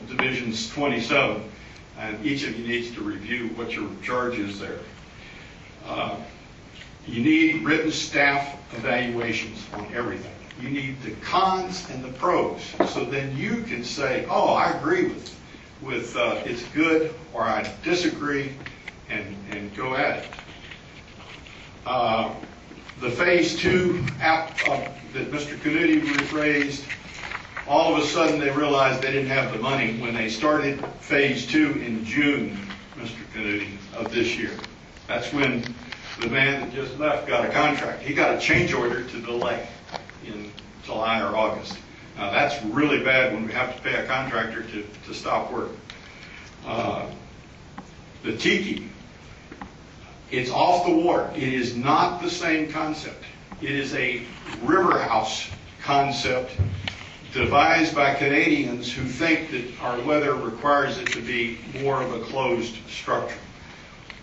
Divisions 27, and each of you needs to review what your charge is there. You need written staff evaluations on everything. You need the cons and the pros, so then you can say, oh, I agree with it's good, or I disagree, and go at it. The Phase 2 app that Mr. Canuti rephrased, all of a sudden they realized they didn't have the money when they started Phase 2 in June, Mr. Canuti, of this year. That's when the man that just left got a contract. He got a change order to delay in July or August. Now that's really bad when we have to pay a contractor to stop work. The Tiki, it's off the water. It is not the same concept. It is a river house concept devised by Canadians who think that our weather requires it to be more of a closed structure.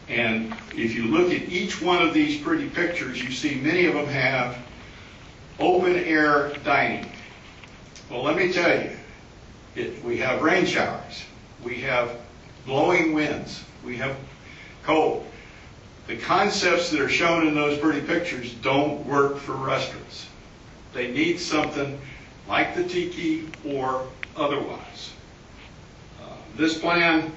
And if you look at each one of these pretty pictures, you see many of them have open air dining. Well, let me tell you, we have rain showers, we have blowing winds, we have cold. The concepts that are shown in those pretty pictures don't work for restaurants. They need something like the Tiki or otherwise. This plan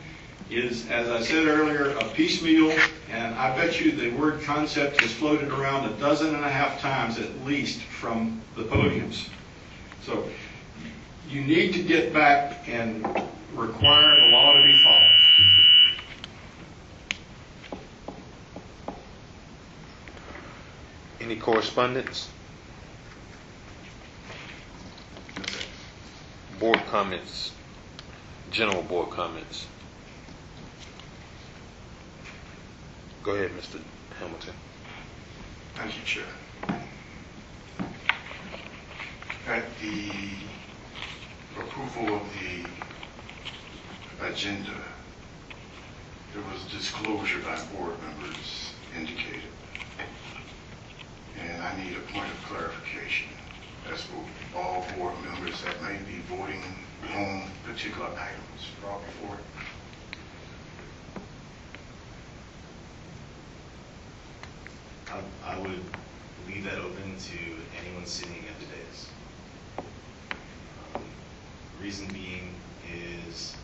is, as I said earlier, a piecemeal, and I bet you the word concept has floated around 12.5 times at least from the podiums. So you need to get back and require the law to be followed. Any correspondence? Board comments, general board comments. Go ahead, Mr. Hamilton. Thank you, Chair. At the approval of the agenda, there was disclosure by board members indicated. And I need a point of clarification as for all board members that may be voting on particular items brought before it. I would leave that open to anyone sitting at the dais. Reason being is,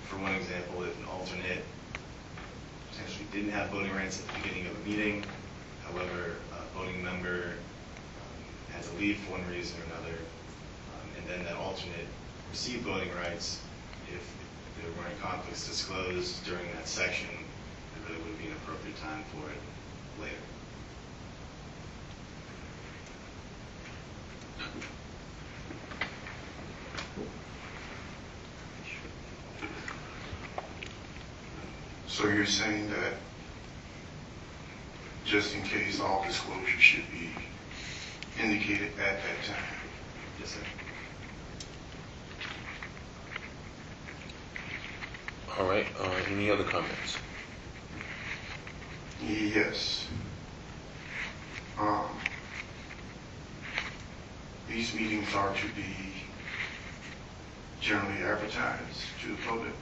for one example, if an alternate potentially didn't have voting rights at the beginning of a meeting. However, a voting member had to leave for one reason or another, and then that alternate received voting rights. If there weren't conflicts disclosed during that section, there really would be an appropriate time for it later. So you're saying that just in case all disclosure should be indicated at that time? Yes, sir. All right, any other comments? Yes. These meetings are to be generally advertised to the public.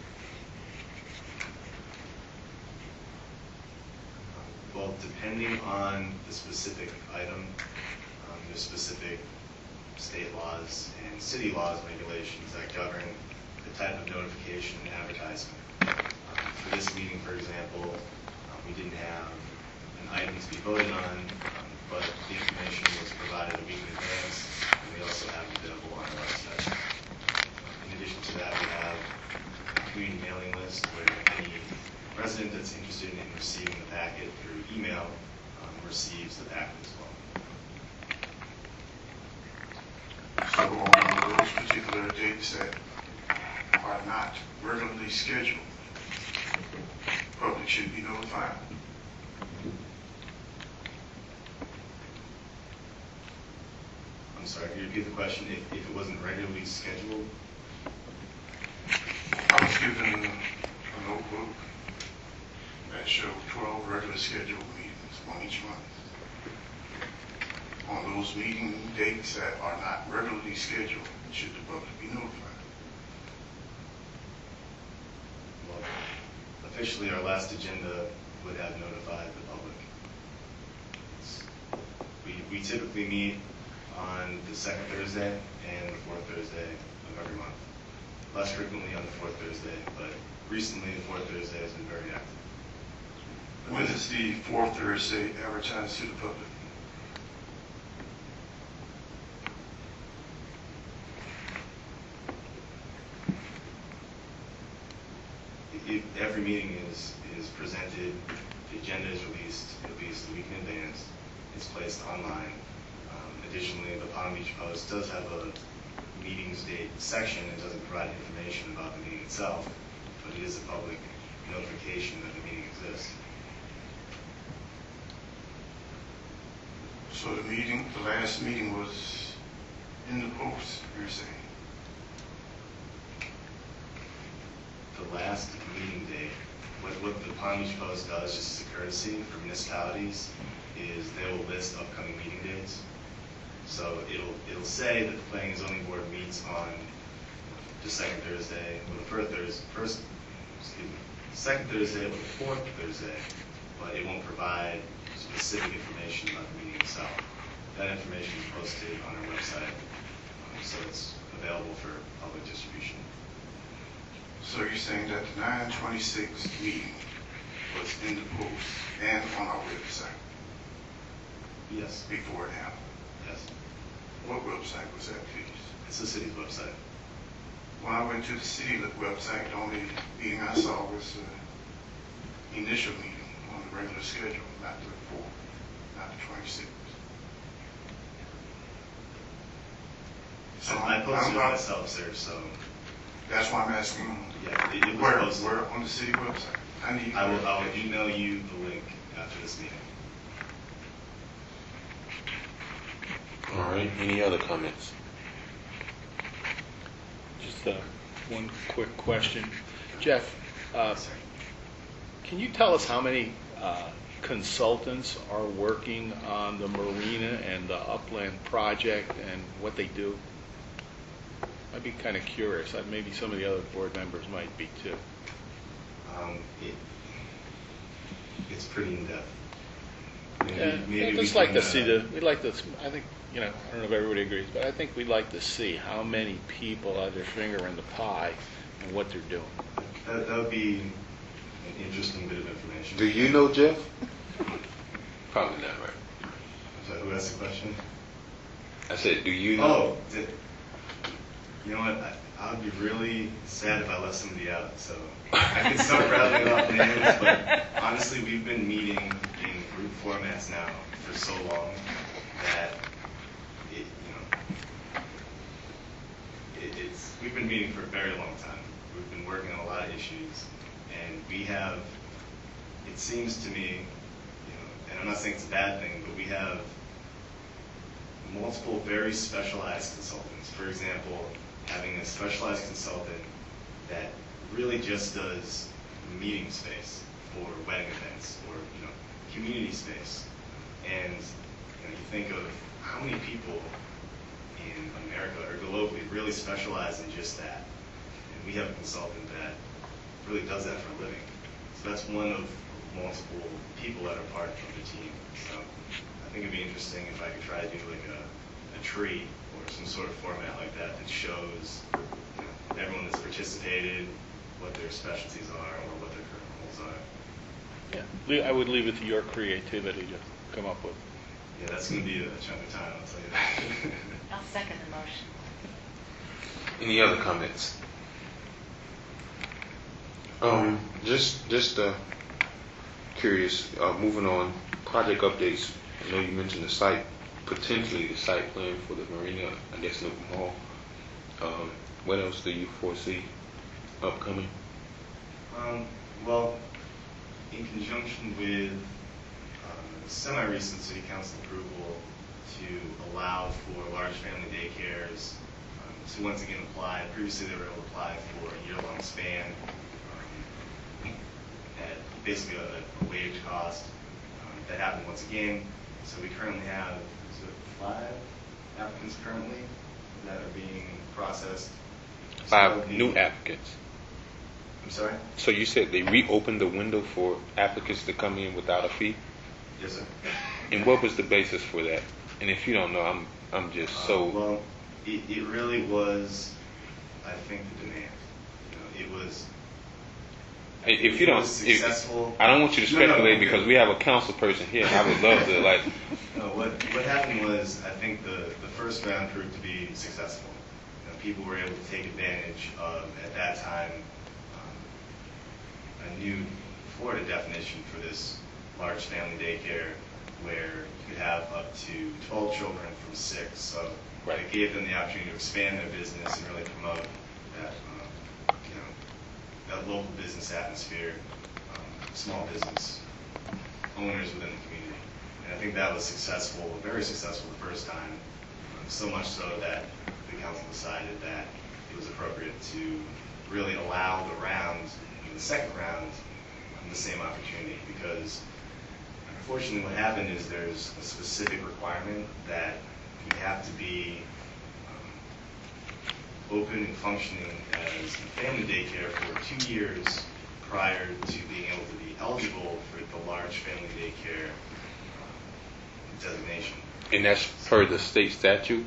Well, depending on the specific item, there's specific state laws and city laws and regulations that govern the type of notification and advertisement. For this meeting, for example, we didn't have an item to be voted on, but the information was provided a week in advance, and we also have it available on our website. In addition to that, we have a community mailing list where any resident that's interested in receiving the packet through email receives the packet as well. So on those particular dates that are not regularly scheduled, public should be notified. I'm sorry, can you repeat the question? If it wasn't regularly scheduled? I was given a notebook that showed 12 regular scheduled meetings, one each month. On those meeting dates that are not regularly scheduled, should the public be notified? Well, officially, our last agenda would have notified the public. We typically meet on the second Thursday and the fourth Thursday of every month. Less frequently on the fourth Thursday, but recently the fourth Thursday has been very active. When is the fourth Thursday advertised to the public? Every meeting is presented, the agenda is released at least a week in advance. It's placed online. Additionally, the Palm Beach Post does have a meetings date section. It doesn't provide information about the meeting itself, but it is a public notification that the meeting exists. So the last meeting was in the post, you're saying? The last meeting date, what the Palm Beach Post does, just as a courtesy for municipalities, is they will list upcoming meeting dates. So it'll say that the Planning and Zoning Board meets on the second Thursday, or the second Thursday, or the fourth Thursday, but it won't provide specific information about the meeting itself. That information is posted on our website, so it's available for public distribution. So you're saying that the 9/26 meeting was in the post and on our website Yes. before it happened? Yes. What website was that, please? It's the city's website. When I went to the city website, the only meeting I saw was the initial meeting on the regular schedule, not the 4th, not the 26th. So I posted it myself, sir, so that's why I'm asking. yeah, it was posted. Where on the city website? I will email you the link after this meeting. All right, any other comments? Just one quick question. Jeff, can you tell us how many consultants are working on the marina and the upland project and what they do? I'd be kind of curious. Maybe some of the other board members might be too. It's pretty in-depth. I'd just like to see we'd like to, I think, I don't know if everybody agrees, but I think we'd like to see how many people have their finger in the pie and what they're doing. That would be an interesting bit of information. Do you know Jeff? Probably not, right? So who asked the question? I said, do you know? You know what? I would be really sad if I left somebody out. So I could start rattling off names, but honestly, we've been meeting in group formats now for so long that we've been meeting for a very long time. We've been working on a lot of issues, and we have. It seems to me, and I'm not saying it's a bad thing, but we have multiple very specialized consultants. For example, having a specialized consultant that really just does meeting space for wedding events or community space. And you think of how many people in America or globally really specialize in just that. And we have a consultant that really does that for a living. So that's one of multiple people that are part of the team. So I think it'd be interesting if I could try to do like a tree or some sort of format like that that shows everyone that's participated, what their specialties are, or what their current roles are. Yeah, I would leave it to your creativity to come up with. Yeah, that's going to be a chunk of time, I'll tell you that. I'll second the motion. Any other comments? Just curious, moving on, project updates. I know you mentioned the site, potentially the site plan for the marina, I guess Newcomb Hall. What else do you foresee upcoming? Well, in conjunction with semi-recent City Council approval to allow for large family daycares to once again apply. Previously, they were able to apply for a year-long span at basically a wage cost. That happened once again. So we currently have 5 applicants currently that are being processed. 5 new applicants. I'm sorry? So you said they reopened the window for applicants to come in without a fee? Yes, sir. And what was the basis for that? And if you don't know, I'm just so. Well, it really was, I think, the demand. It was. If you don't, successful. I don't want you to speculate because we have a council person here, and I would love to like. What happened was, I think the first round proved to be successful. People were able to take advantage of, at that time, a new Florida definition for this large family daycare where you could have up to 12 children from 6. So right. It gave them the opportunity to expand their business and really promote that, that local business atmosphere, small business owners within the community. And I think that was successful, very successful the first time, so much so that the council decided that it was appropriate to really allow the round, the second round, the same opportunity, because unfortunately what happened is there's a specific requirement that you have to be open and functioning as a family daycare for 2 years prior to being able to be eligible for the large family daycare designation. And that's per the state statute?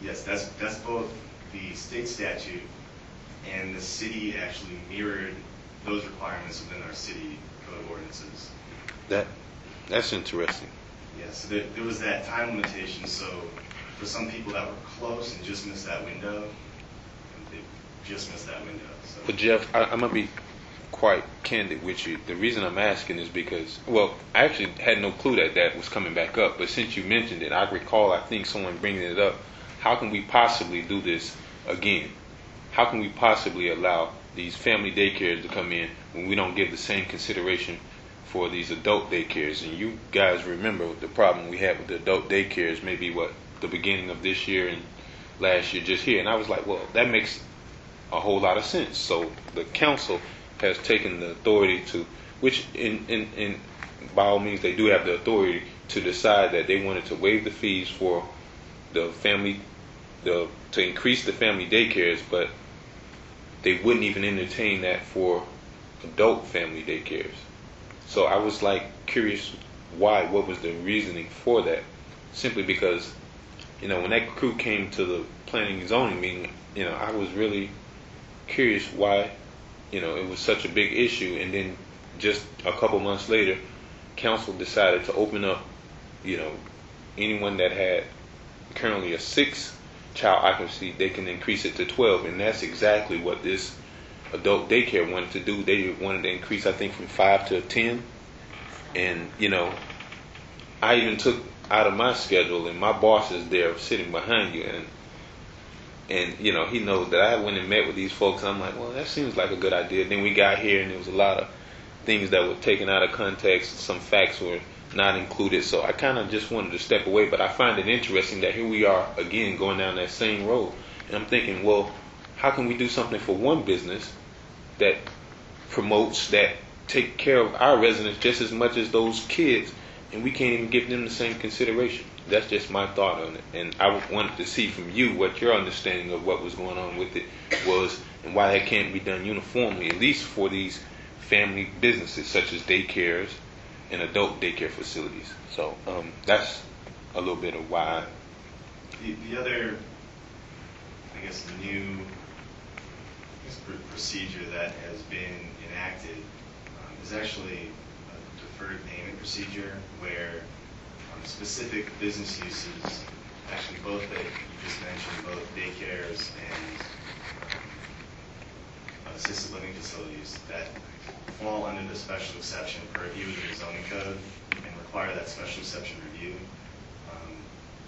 Yes, that's both the state statute and the city actually mirrored those requirements within our city code of ordinances. That's interesting. Yeah, so there was that time limitation. So for some people that were close and just missed that window, they just missed that window. So. But Jeff, I'm gonna be quite candid with you. The reason I'm asking is because, well, I actually had no clue that was coming back up. But since you mentioned it, I recall, I think someone bringing it up. How can we possibly do this again? How can we possibly allow these family daycares to come in when we don't give the same consideration for these adult daycares? And you guys remember the problem we had with the adult daycares maybe the beginning of this year and last year just here. And I was like, well, that makes a whole lot of sense. So the council has taken the authority to, which in by all means they do have the authority to decide that they wanted to waive the fees for the family, to increase the family daycares, but they wouldn't even entertain that for adult family daycares. So I was like curious why, what was the reasoning for that? Simply because, when that crew came to the planning and zoning meeting, I was really curious why, it was such a big issue. And then just a couple months later, council decided to open up, anyone that had currently a 6-child occupancy, they can increase it to 12, and that's exactly what this adult daycare wanted to do. They wanted to increase, I think, from 5 to 10, and I even took out of my schedule, and my boss is there sitting behind you, and he knows that I went and met with these folks. I'm like, well, that seems like a good idea. Then we got here, and there was a lot of things that were taken out of context. Some facts were not included, so I kind of just wanted to step away. But I find it interesting that here we are again going down that same road, and I'm thinking, well, how can we do something for one business that promotes, that take care of our residents just as much as those kids, and we can't even give them the same consideration? That's just my thought on it, and I wanted to see from you what your understanding of what was going on with it was, and why that can't be done uniformly, at least for these family businesses such as daycares and adult daycare facilities. So that's a little bit of why. The other, I guess, new procedure that has been enacted is actually a deferred payment procedure where specific business uses, actually both that you just mentioned, both daycares and assisted living facilities that fall under the special exception purview of the zoning code and require that special exception review.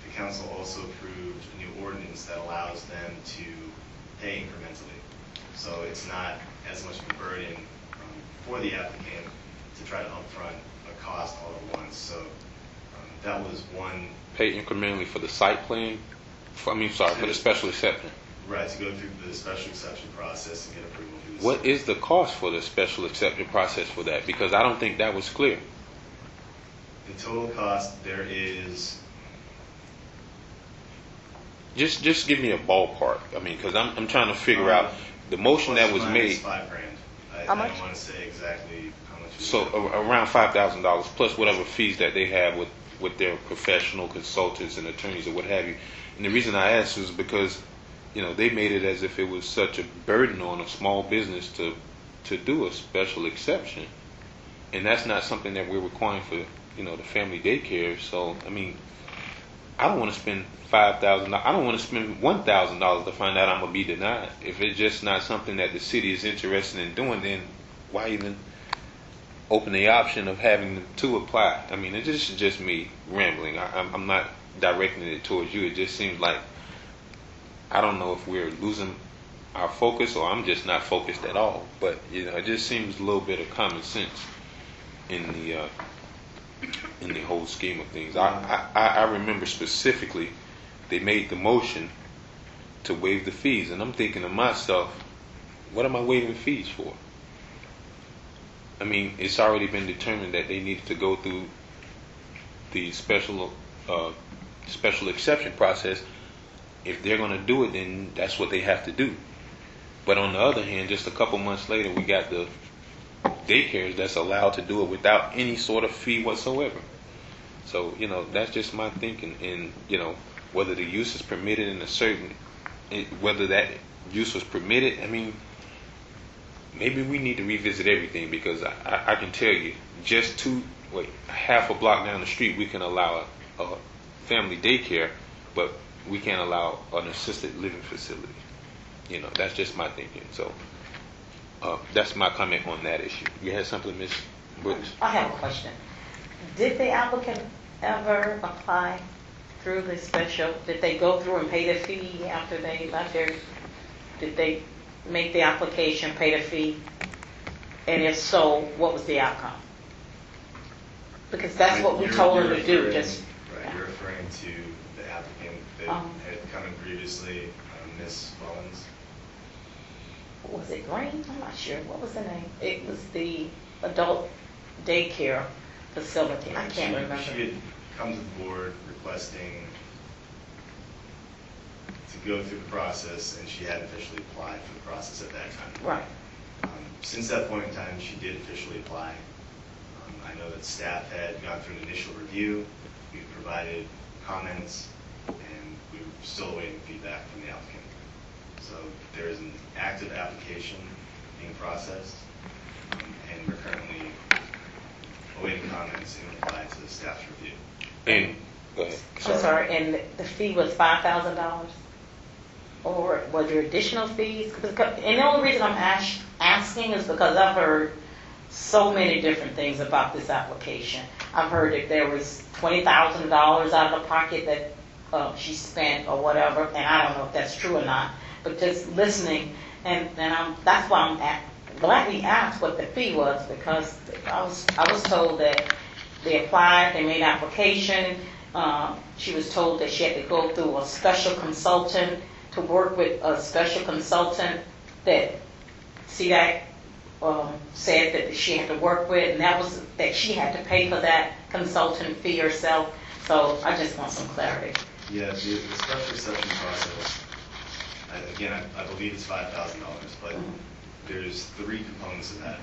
The council also approved a new ordinance that allows them to pay incrementally. So it's not as much of a burden for the applicant to try to upfront a cost all at once. So that was one. Pay incrementally for the site plan? For the special exception. Right, to go through the special exception process and get approval through the What city. is the cost for the special exception process for that? Because I don't think that was clear. The total cost, there is, Just give me a ballpark. Because I'm trying to figure out the motion that was made. $5,000. I How much? don't want to say exactly how much. So around $5,000 plus whatever fees that they have with their professional consultants and attorneys or what have you. And the reason I asked is because, they made it as if it was such a burden on a small business to do a special exception. And that's not something that we're requiring for, the family daycare. So, I don't want to spend $5,000. I don't want to spend $1,000 to find out I'm going to be denied. If it's just not something that the city is interested in doing, then why even open the option of having the two apply? It's just me rambling. I'm not directing it towards you. It just seems like, I don't know if we're losing our focus or I'm just not focused at all. But, it just seems a little bit of common sense in the whole scheme of things. I remember specifically they made the motion to waive the fees, and I'm thinking to myself, what am I waiving fees for? It's already been determined that they needed to go through the special exception process. If they're going to do it, then that's what they have to do. But on the other hand, just a couple months later, we got the daycares that's allowed to do it without any sort of fee whatsoever. So, that's just my thinking. And, whether the use is permitted in whether that use was permitted, maybe we need to revisit everything, because I can tell you, just half a block down the street, we can allow a family daycare, but we can't allow an assisted living facility. That's just my thinking. So that's my comment on that issue. You had something, Ms. Brooks? I have a question. Did the applicant ever apply through the special? Did they go through and pay the fee after they left there? Did they make the application, pay the fee? And if so, what was the outcome? Because that's what we told them to do. Right, you're referring to the applicant that had come in previously, Ms. Mullins. Was it Green? I'm not sure. What was the name? It was the adult daycare facility. I can't remember. She had come to the board requesting to go through the process, and she hadn't officially applied for the process at that time. Right. Since that point in time, she did officially apply. I know that staff had gone through an initial review. We provided comments, and we were still awaiting feedback from the applicant. So there is an active application being processed, and we're currently applicants and apply to the staff's review. And, go ahead. I'm sorry, and the fee was $5,000? Or was there additional fees? And the only reason I'm asking is because I've heard so many different things about this application. I've heard that there was $20,000 out of the pocket that she spent or whatever, and I don't know if that's true or not, but just listening, and that's why I'm glad we asked what the fee was, because I was told that they applied, they made an application, she was told that she had to go through a special consultant to work with a special consultant that CDAC said that she had to work with, and that she had to pay for that consultant fee herself. So I just want some clarity. Yeah, the special exception process, again, I believe it's $5,000, but there's 3 components of that.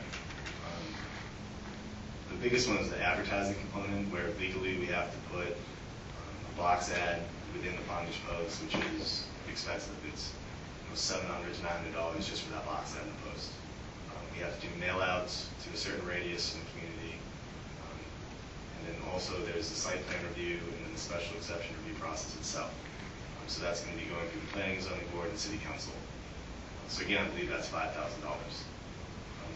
The biggest one is the advertising component, where legally we have to put a box ad within the bondage post, which is expensive. It's $700 to $900 just for that box ad in the post. We have to do mail outs to a certain radius in the community. And then also there's the site plan review and then the special exception review process itself. So that's going to be going through the planning, zoning board, and city council. So again, I believe that's $5,000.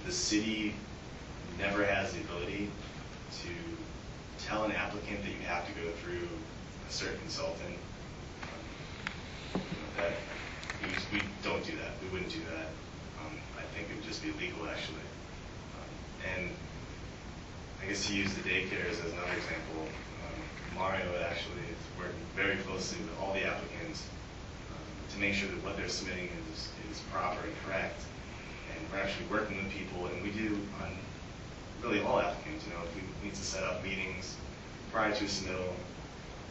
The city never has the ability to tell an applicant that you have to go through a certain consultant. That we don't do that. We wouldn't do that. I think it would just be illegal, actually. And I guess to use the daycares as another example, Mario actually is working very closely with all the applicants to make sure that what they're submitting is proper and correct. And we're actually working with people, and we do on really all applicants. If we need to set up meetings prior to a submittal,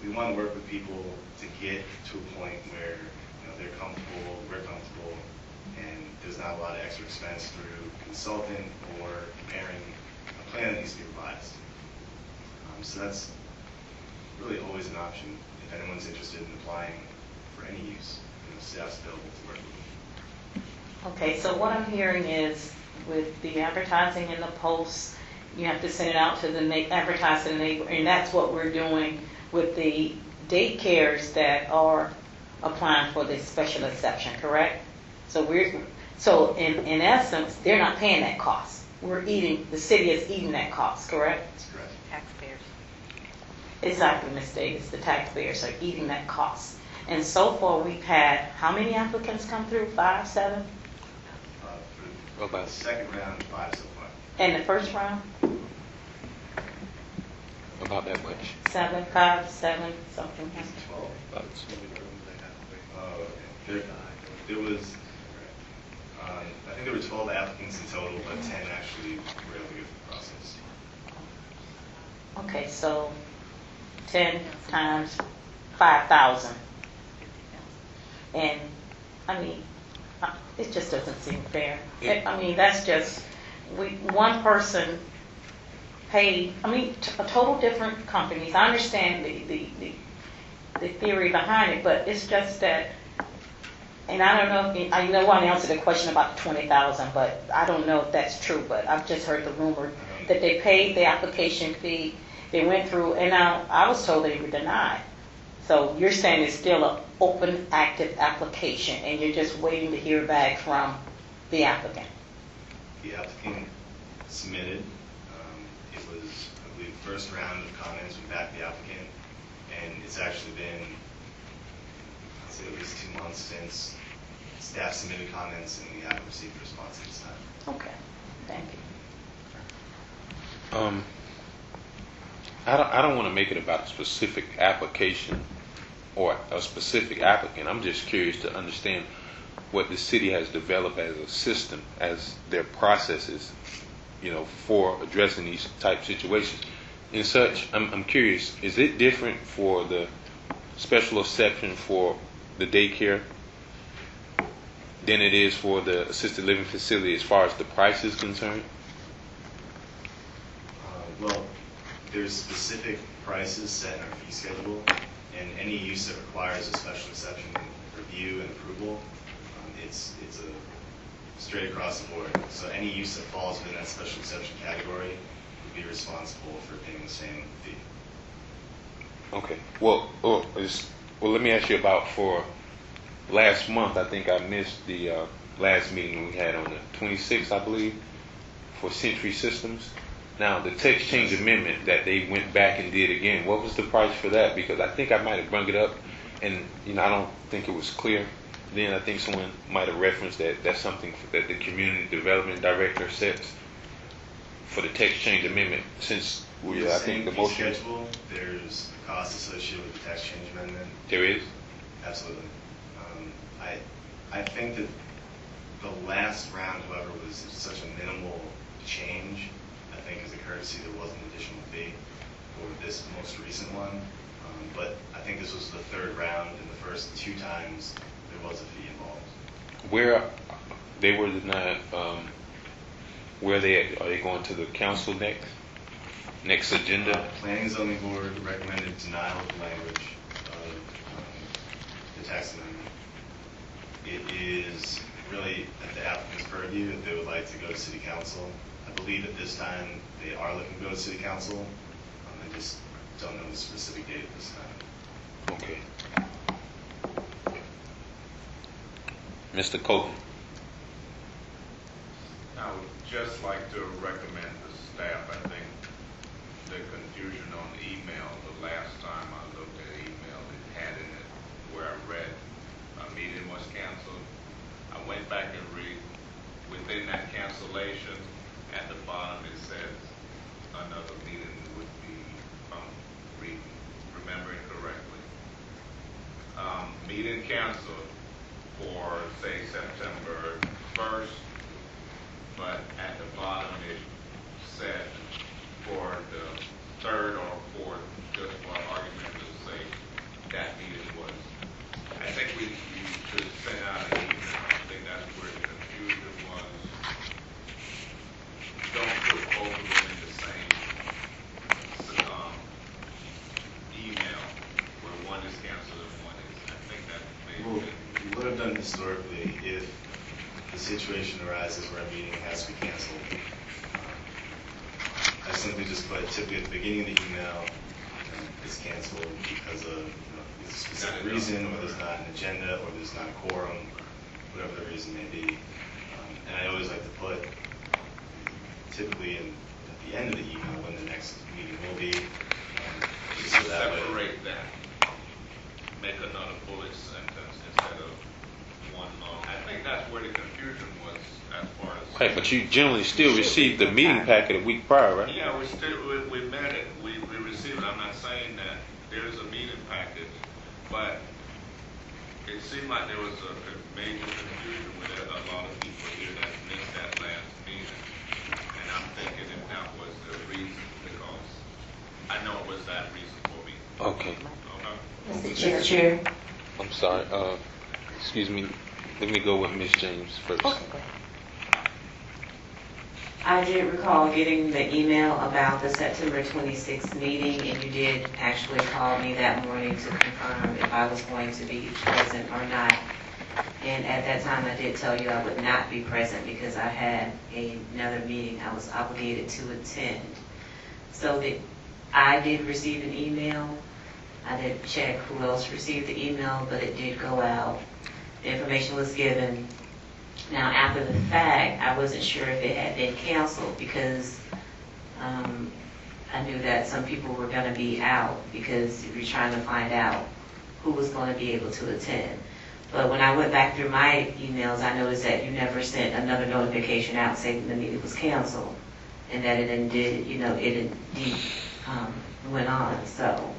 we want to work with people to get to a point where they're comfortable, we're comfortable, and there's not a lot of extra expense through consultant or preparing a plan that needs to be revised. So that's really always an option if anyone's interested in applying for any use. Staff's available to work with them. Okay, so what I'm hearing is with the advertising in the posts, you have to send it out to the advertising neighbor, and that's what we're doing with the daycares that are applying for this special exception, correct? So in essence, they're not paying that cost. The city is eating that cost, correct? That's correct. Taxpayers. Exactly, Ms. Davis. The taxpayers are eating that cost. And so far, we've had how many applicants come through? 5, 7? For the second round, 5 so far. And the first round? About that much. 7, 5, 7, something. 12. About There was, I think there were 12 applicants in total, but 10 actually were able to go through the process. Okay, so 10 times 5,000. And, it just doesn't seem fair. That's just, one person paid, total different companies. I understand the theory behind it, but it's just that, and I don't know I know one answered the question about the 20,000, but I don't know if that's true, but I've just heard the rumor that they paid the application fee, they went through, and now I was told they were denied. So you're saying it's still an open, active application, and you're just waiting to hear back from the applicant? The applicant submitted. It was, I believe, the first round of comments went back to the applicant, and it's actually been, I'd say, at least 2 months since staff submitted comments, and we haven't received a response at this time. Okay, thank you. I don't want to make it about a specific application or a specific applicant. I'm just curious to understand what the city has developed as a system, as their processes, for addressing these type situations. In such, I'm curious, is it different for the special exception for the daycare than it is for the assisted living facility as far as the price is concerned? Well, there's specific prices set in our fee schedule, and any use that requires a special exception review and approval, it's a straight across the board. So any use that falls within that special exception category would be responsible for paying the same fee. Okay. Well, let me ask you about for last month. I think I missed the last meeting we had on the 26th, I believe, for Century Systems. Now, the text change amendment that they went back and did again, what was the price for that? Because I think I might have brung it up, and I don't think it was clear. Then I think someone might have referenced that that's something that the community development director sets for the text change amendment. Since I think the motion schedule, there's a cost associated with the text change amendment. there is. Absolutely. I think that the last round, however, was such a minimal change. I think as a courtesy, there was an additional fee for this most recent one. But I think this was the third round, and the first two times there was a fee involved. Where they were denied, where are they at? Are they going to the council next agenda? Planning and Zoning Board recommended denial of the language of the text amendment. It is really at the applicant's purview if they would like to go to City Council. I believe at this time they are looking to go to City Council. I just don't know the specific date at this time. Okay. Mr. Colton. I would just like to recommend the staff, I think the confusion on the email, the last time I looked at the email, it had in it where I read a meeting was canceled. I went back and within that cancellation, at the bottom it says another meeting would be, remembering correctly. Meeting canceled for, say, September 1st, but at the bottom it said for the third or fourth, just for argument's sake, that meeting was. I think we should send out an email. I think that's where the confusion was. Don't put both of them in the same email where one is canceled and one is. I think that Well, we would have done historically if the situation arises where a meeting has to be canceled. I simply just put typically at the beginning of the email, it's canceled because of a specific reason, or there's not an agenda, or there's not a quorum, whatever the reason may be. And I always like to put typically at the end of the email when the next meeting will be. Just so that way. separate that. Make another bullet sentence instead of one long. I think that's where the confusion was as far as. Okay, but you generally still receive the meeting packet a week prior, right? Yeah, we met it. We received it. I'm not saying that there's a meeting package, but it seemed like there was a major confusion with a lot of people here that missed that last meeting. And I'm thinking if that was the reason, because I know it was that reason for me. Okay. Mr. Chair. I'm sorry. Excuse me. Let me go with Ms. James first. I did recall getting the email about the September 26th meeting, and you did actually call me that morning to confirm if I was going to be present or not. And at that time, I did tell you I would not be present because I had another meeting I was obligated to attend. So I did receive an email. I did check who else received the email, but it did go out. The information was given. Now, after the fact, I wasn't sure if it had been canceled because I knew that some people were going to be out because you're trying to find out who was going to be able to attend. But when I went back through my emails, I noticed that you never sent another notification out saying the meeting was canceled and that it indeed went on. So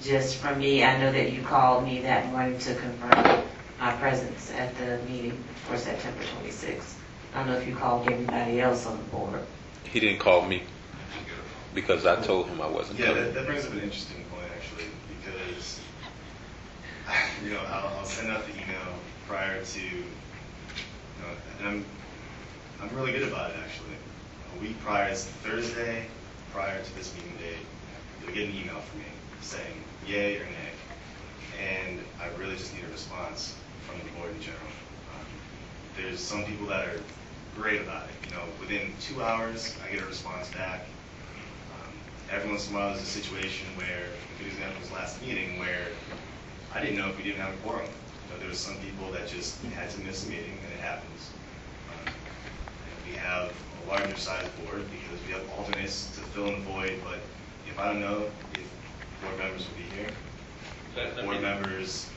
just from me, I know that you called me that morning to confirm my presence at the meeting for September 26th. I don't know if you called everybody else on the board. He didn't call me because I told him I wasn't Yeah, coming. that brings up an interesting point actually, because I'll send out the email prior to, and I'm really good about it actually. A week prior, it's Thursday prior to this meeting date, you'll get an email from me saying yay or nay, and I really just need a response from the board in general. There's some people that are great about it. Within 2 hours, I get a response back. every once in a while there's a situation where, a good example was last meeting, where I didn't know if we didn't have a quorum. You know, there was some people that just had to miss a meeting, and it happens. We have a larger size board because we have alternates to fill in the void, but if I don't know if board members will be here, if board members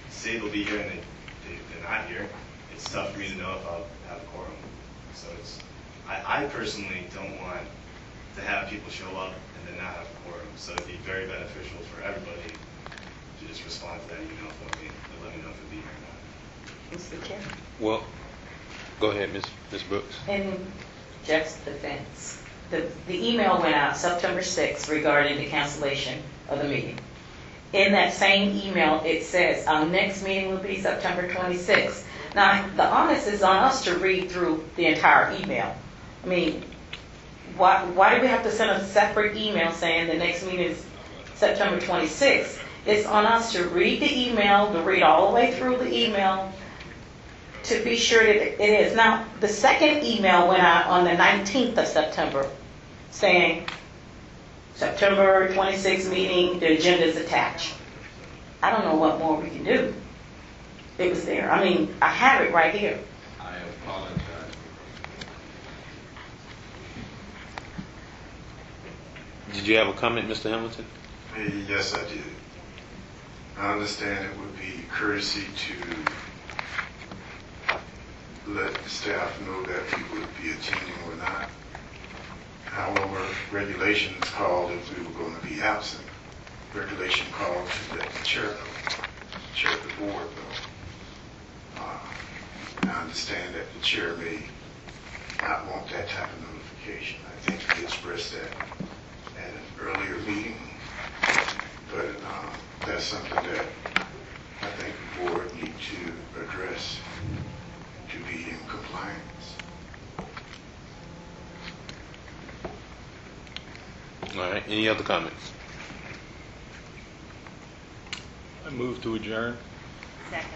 say they'll be here and they're not here, it's tough for me to know if I'll have a quorum. So I personally don't want to have people show up and then not have a quorum. So it'd be very beneficial for everybody to just respond to that email for me and let me know if they'll be here or not. Mr. Chair. Well, go ahead, Ms. Brooks. In Jeff's defense, the email went out September 6th regarding the cancellation of the meeting. In that same email, it says our next meeting will be September 26th. Now, the onus is on us to read through the entire email. I mean, why do we have to send a separate email saying the next meeting is September 26th? It's on us to read the email, to read all the way through the email, to be sure that it is. Now, the second email went out on the 19th of September saying September 26th meeting, the agenda is attached. I don't know what more we can do. It was there. I mean, I have it right here. I apologize. Did you have a comment, Mr. Hamilton? Yes, I did. I understand it would be courtesy to let the staff know that people would be attending or not. However, regulations called if we were going to be absent. Regulation called to let the chair know, chair of the board know. I understand that the chair may not want that type of notification. I think he expressed that at an earlier meeting, but that's something that I think the board need to address to be in compliance. All right, any other comments? I move to adjourn. Second.